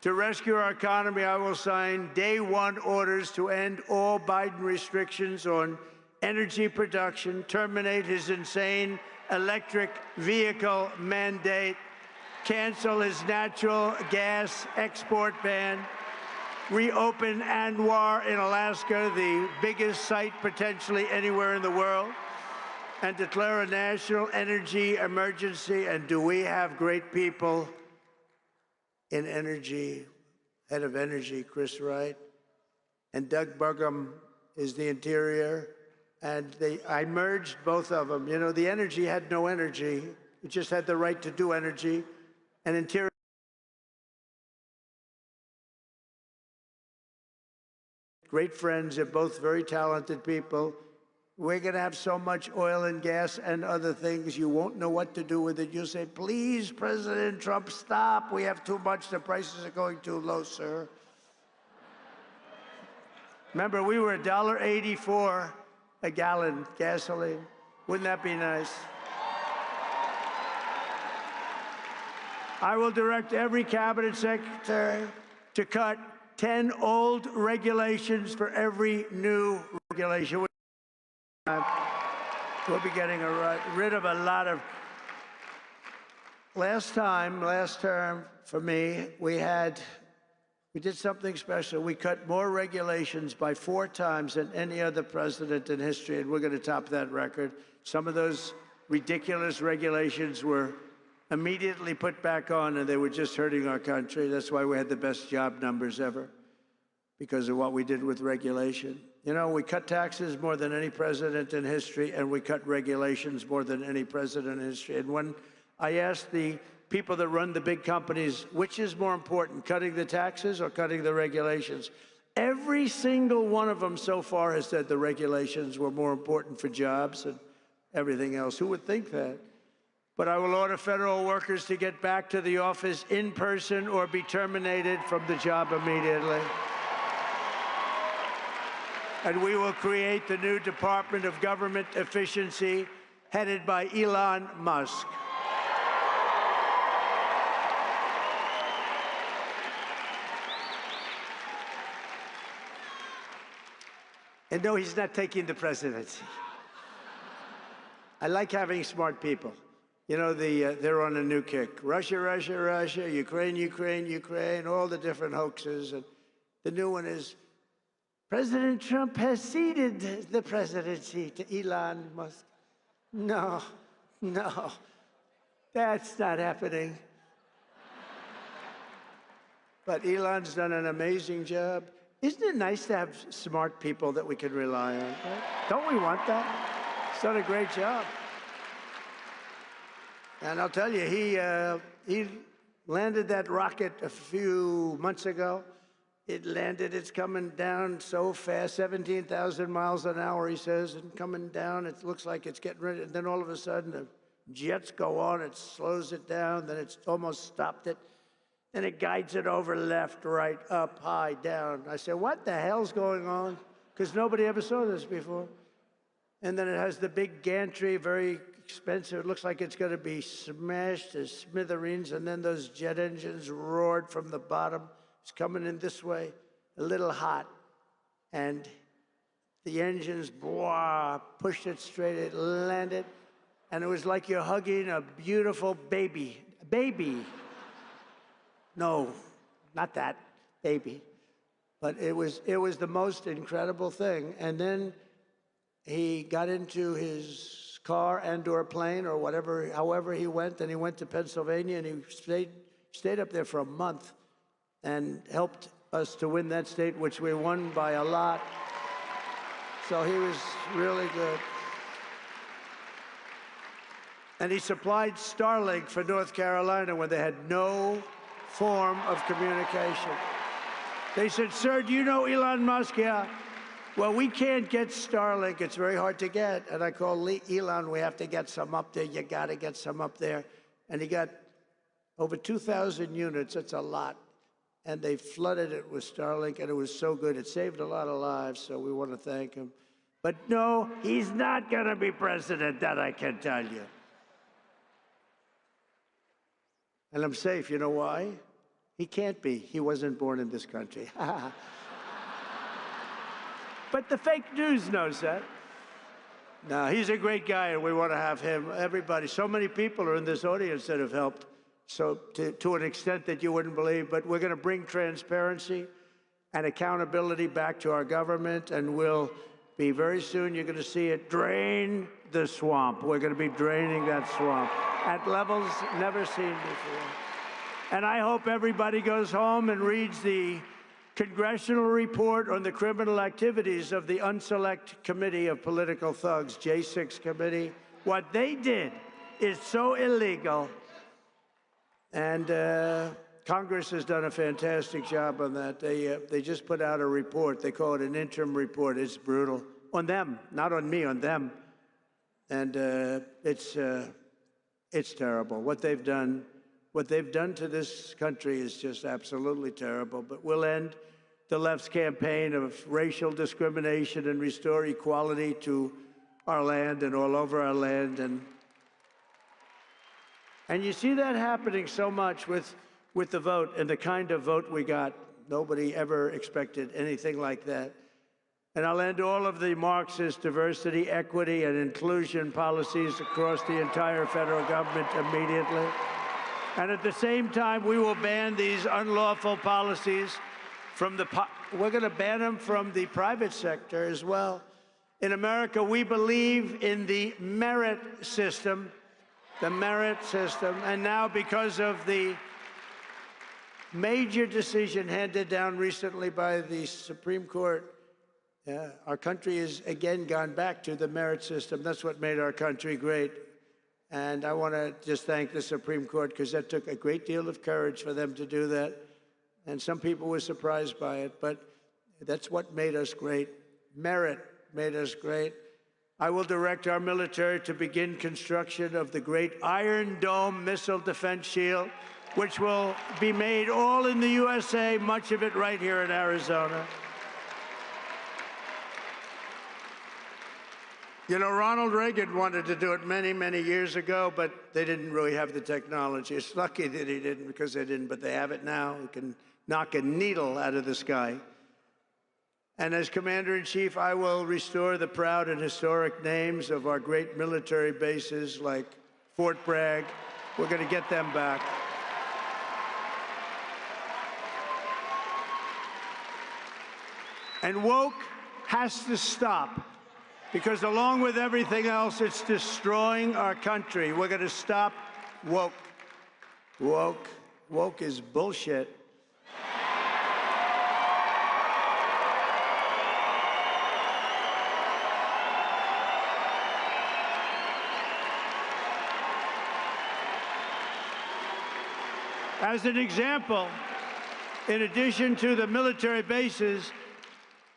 To rescue our economy, I will sign day 1 orders to end all Biden restrictions on energy production, terminate his insane electric vehicle mandate, cancel his natural gas export ban, reopen Anwar in Alaska, the biggest site potentially anywhere in the world, and declare a national energy emergency. And do we have great people in energy, head of energy, Chris Wright, and Doug Burgum is the interior, and I merged both of them. You know, the energy had no energy. It just had the right to do energy, and interior. Great friends, they're both very talented people. We're going to have so much oil and gas and other things, you won't know what to do with it. You'll say, please, President Trump, stop. We have too much. The prices are going too low, sir. Remember, we were $1.84 a gallon gasoline. Wouldn't that be nice? I will direct every cabinet secretary to cut 10 old regulations for every new regulation. We'll be getting rid of a lot of. Last term, for me, we did something special. We cut more regulations by 4 times than any other president in history, and we're going to top that record. Some of those ridiculous regulations were immediately put back on, and they were just hurting our country. That's why we had the best job numbers ever, because of what we did with regulation. You know, we cut taxes more than any president in history, and we cut regulations more than any president in history. And when I asked the people that run the big companies, which is more important, cutting the taxes or cutting the regulations, every single one of them so far has said the regulations were more important for jobs and everything else. Who would think that? but I will order federal workers to get back to the office in person or be terminated from the job immediately. And we will create the new Department of Government Efficiency headed by Elon Musk. And no, he's not taking the presidency. I like having smart people. You know, they're on a new kick. Russia, Russia, Russia, Ukraine, Ukraine, Ukraine, all the different hoaxes. And the new one is, President Trump has ceded the presidency to Elon Musk. No, no, that's not happening. But Elon's done an amazing job. Isn't it nice to have smart people that we can rely on? Right? Don't we want that? He's done a great job. And I'll tell you, he landed that rocket a few months ago. It landed, it's coming down so fast, 17,000 miles an hour, he says, and coming down, it looks like it's getting ready. And then all of a sudden, the jets go on, it slows it down, then it's almost stopped it. Then it guides it over left, right, up, high, down. I said, what the hell's going on? Because nobody ever saw this before. And then it has the big gantry, very expensive. It looks like it's going to be smashed to smithereens. And then those jet engines roared from the bottom. It's coming in this way, a little hot. And the engines, blah, pushed it straight, it landed. And it was like you're hugging a beautiful baby. A baby. No, not that, baby. But it was the most incredible thing. And then he got into his car and/or plane or whatever, however he went, and he went to Pennsylvania, and he stayed up there for a month and helped us to win that state, which we won by a lot. So he was really good. And he supplied Starlink for North Carolina when they had no form of communication. They said, sir, do you know Elon Musk? Yeah. Well, we can't get Starlink. It's very hard to get. And I called Elon, we have to get some up there. You got to get some up there. And he got over 2,000 units. That's a lot. And they flooded it with Starlink, and it was so good. It saved a lot of lives, so we want to thank him. But no, he's not going to be president, that I can tell you. And I'm safe. You know why? He can't be. He wasn't born in this country. But the fake news knows that. No, he's a great guy, and we want to have him. Everybody, so many people are in this audience that have helped, so to an extent that you wouldn't believe. But we're going to bring transparency and accountability back to our government, and we'll be very soon, you're going to see it drain the swamp. We're going to be draining that swamp at levels never seen before. And I hope everybody goes home and reads the congressional report on the criminal activities of the Unselect Committee of Political Thugs, J6 Committee. What they did is so illegal. And Congress has done a fantastic job on that. They just put out a report. They call it an interim report. It's brutal. On them, not on me, on them. And it's terrible. What they've done to this country is just absolutely terrible. But we'll end the left's campaign of racial discrimination and restore equality to our land and all over our land. And you see that happening so much with the vote and the kind of vote we got. Nobody ever expected anything like that. And I'll end all of the Marxist diversity, equity, and inclusion policies across the entire federal government immediately. And at the same time, we will ban these unlawful policies from we're going to ban them from the private sector as well. In America, we believe in the merit system, and now because of the major decision handed down recently by the Supreme Court, our country has again gone back to the merit system. That's what made our country great. And I want to just thank the Supreme Court, because that took a great deal of courage for them to do that. And some people were surprised by it, but that's what made us great. Merit made us great. I will direct our military to begin construction of the great Iron Dome missile defense shield, which will be made all in the USA, much of it right here in Arizona. You know, Ronald Reagan wanted to do it many, many years ago, but they didn't really have the technology. It's lucky that he didn't, because they didn't, but they have it now. We can knock a needle out of the sky. And as Commander-in-Chief, I will restore the proud and historic names of our great military bases like Fort Bragg. We're going to get them back. And woke has to stop, because along with everything else, it's destroying our country. We're going to stop woke. Woke is bullshit. As an example, in addition to the military bases,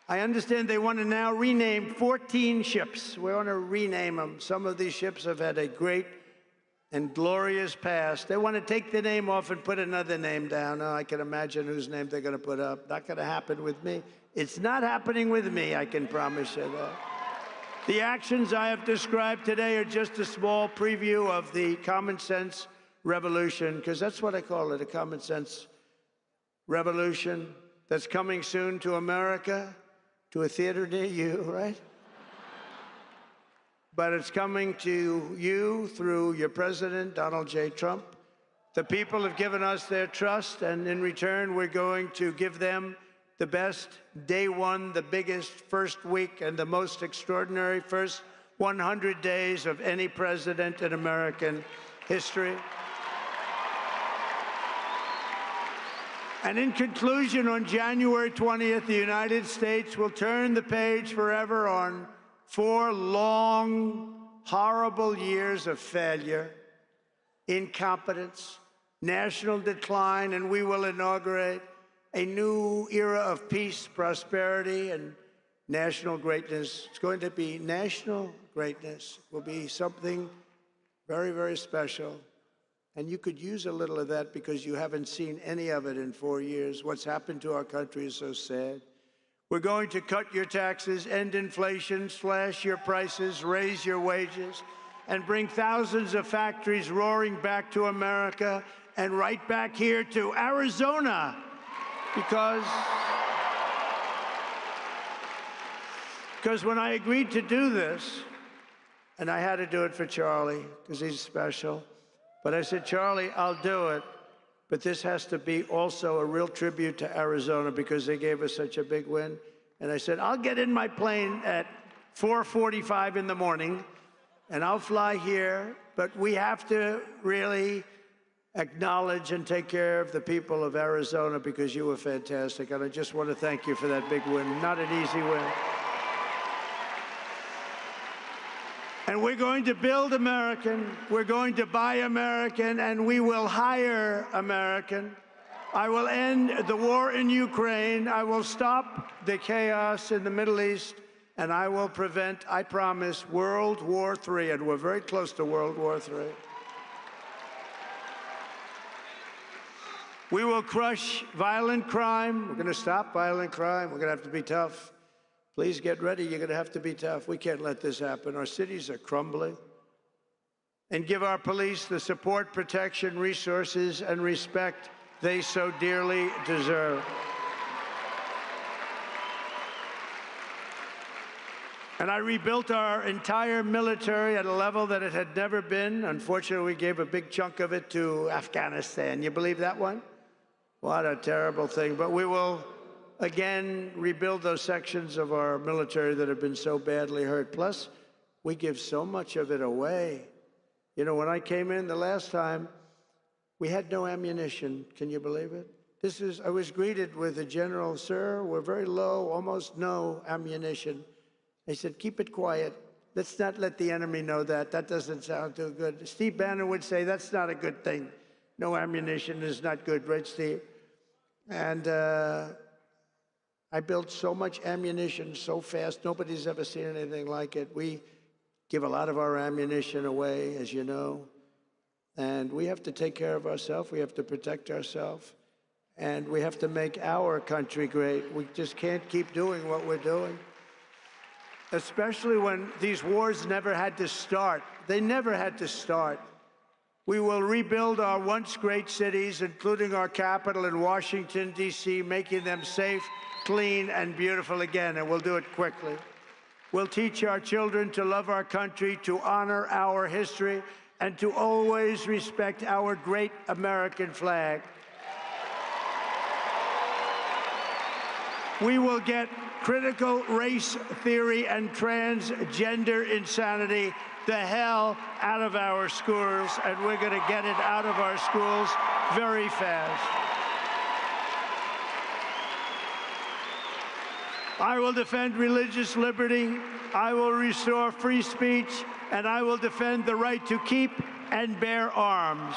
I understand they want to now rename 14 ships. We want to rename them. Some of these ships have had a great and glorious past. They want to take the name off and put another name down. Oh, I can imagine whose name they're going to put up. Not going to happen with me. It's not happening with me, I can promise you that. The actions I have described today are just a small preview of the common sense revolution, because that's what I call it, a common sense revolution that's coming soon to America, to a theater near you, right? But it's coming to you through your president, Donald J. Trump. The people have given us their trust, and in return, we're going to give them the best day one, the biggest first week, and the most extraordinary first 100 days of any president in American history. And in conclusion, on January 20th, the United States will turn the page forever on 4 long, horrible years of failure, incompetence, national decline, and we will inaugurate a new era of peace, prosperity, and national greatness. It's going to be national greatness. It will be something very, very special. And you could use a little of that, because you haven't seen any of it in 4 years. What's happened to our country is so sad. We're going to cut your taxes, end inflation, slash your prices, raise your wages, and bring thousands of factories roaring back to America and right back here to Arizona. Because when I agreed to do this, and I had to do it for Charlie, because he's special, but I said, Charlie, I'll do it, but this has to be also a real tribute to Arizona, because they gave us such a big win. And I said, I'll get in my plane at 4:45 in the morning, and I'll fly here, but we have to really acknowledge and take care of the people of Arizona, because you were fantastic. And I just want to thank you for that big win. Not an easy win. And we're going to build American, we're going to buy American, and we will hire American. I will end the war in Ukraine. I will stop the chaos in the Middle East, and I will prevent, I promise, World War III. And we're very close to World War III. We will crush violent crime. We're going to stop violent crime. We're going to have to be tough. Please get ready. You're going to have to be tough. We can't let this happen. Our cities are crumbling. And give our police the support, protection, resources, and respect they so dearly deserve. And I rebuilt our entire military at a level that it had never been. Unfortunately, we gave a big chunk of it to Afghanistan. You believe that one? What a terrible thing. But we will again rebuild those sections of our military that have been so badly hurt. Plus, we give so much of it away. You know, when I came in the last time, we had no ammunition. Can you believe it? I was greeted with a general, sir, we're very low, almost no ammunition. I said, keep it quiet. Let's not let the enemy know that. That doesn't sound too good. Steve Bannon would say, that's not a good thing. No ammunition is not good, right, Steve? And I built so much ammunition so fast, nobody's ever seen anything like it. We give a lot of our ammunition away, as you know. And we have to take care of ourselves. We have to protect ourselves. And we have to make our country great. We just can't keep doing what we're doing, especially when these wars never had to start. They never had to start. We will rebuild our once great cities, including our capital in Washington, D.C., making them safe, clean, and beautiful again, and we'll do it quickly. We'll teach our children to love our country, to honor our history, and to always respect our great American flag. We will get critical race theory and transgender insanity the hell out of our schools, and we're going to get it out of our schools very fast. I will defend religious liberty, I will restore free speech, and I will defend the right to keep and bear arms.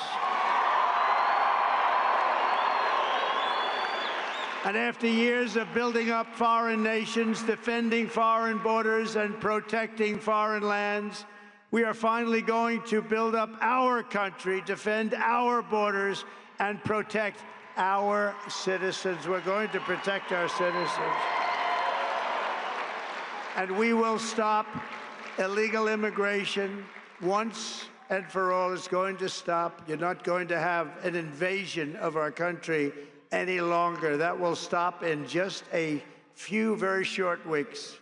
And after years of building up foreign nations, defending foreign borders, and protecting foreign lands, we are finally going to build up our country, defend our borders, and protect our citizens. We're going to protect our citizens. And we will stop illegal immigration once and for all. It's going to stop. You're not going to have an invasion of our country any longer. That will stop in just a few very short weeks.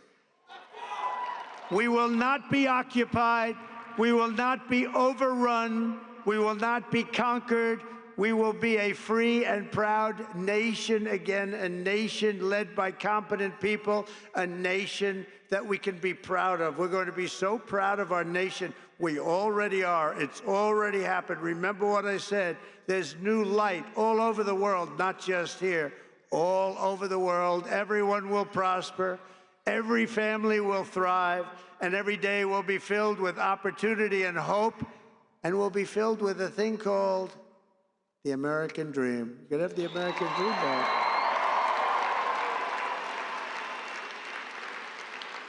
We will not be occupied. We will not be overrun. We will not be conquered. We will be a free and proud nation again, a nation led by competent people, a nation that we can be proud of. We're going to be so proud of our nation. We already are. It's already happened. Remember what I said. There's new light all over the world, not just here, all over the world. Everyone will prosper. Every family will thrive. And every day will be filled with opportunity and hope. And will be filled with a thing called the American dream. You could have the American dream back.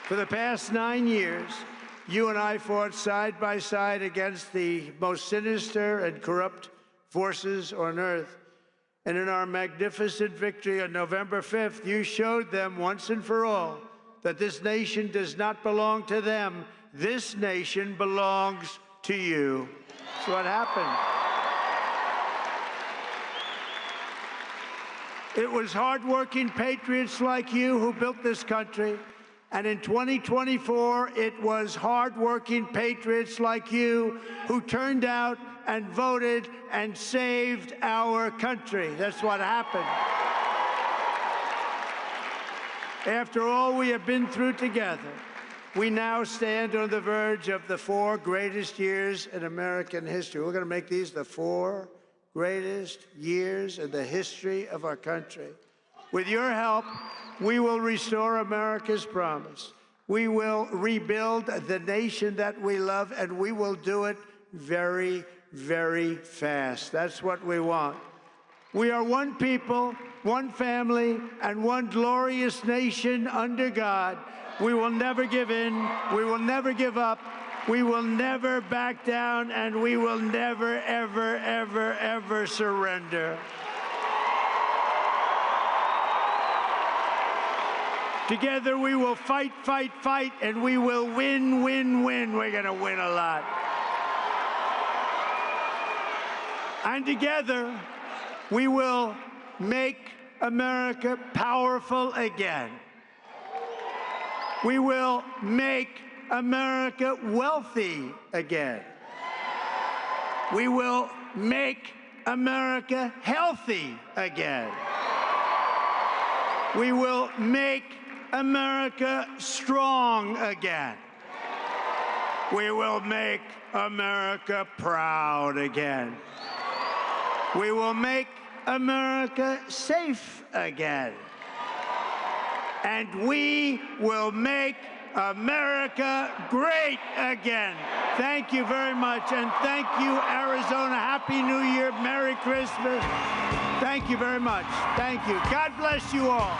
For the past 9 years, you and I fought side by side against the most sinister and corrupt forces on earth. And in our magnificent victory on November 5th, you showed them once and for all that this nation does not belong to them. This nation belongs to you. That's what happened. It was hardworking patriots like you who built this country. And in 2024, it was hardworking patriots like you who turned out and voted and saved our country. That's what happened. After all we have been through together, we now stand on the verge of the 4 greatest years in American history. We're going to make these the 4 greatest years in the history of our country. With your help, we will restore America's promise. We will rebuild the nation that we love, and we will do it very, very fast. That's what we want. We are one people, one family, and one glorious nation under God. We will never give in. We will never give up. We will never back down, and we will never, ever, ever, ever surrender. Together we will fight, fight, fight, and we will win, win, win. We're going to win a lot. And together we will make America powerful again. We will make America wealthy again. We will make America healthy again. We will make America strong again. We will make America proud again. We will make America safe again. And we will make America great again. Thank you very much. And thank you, Arizona. Happy New Year. Merry Christmas. Thank you very much. Thank you. God bless you all.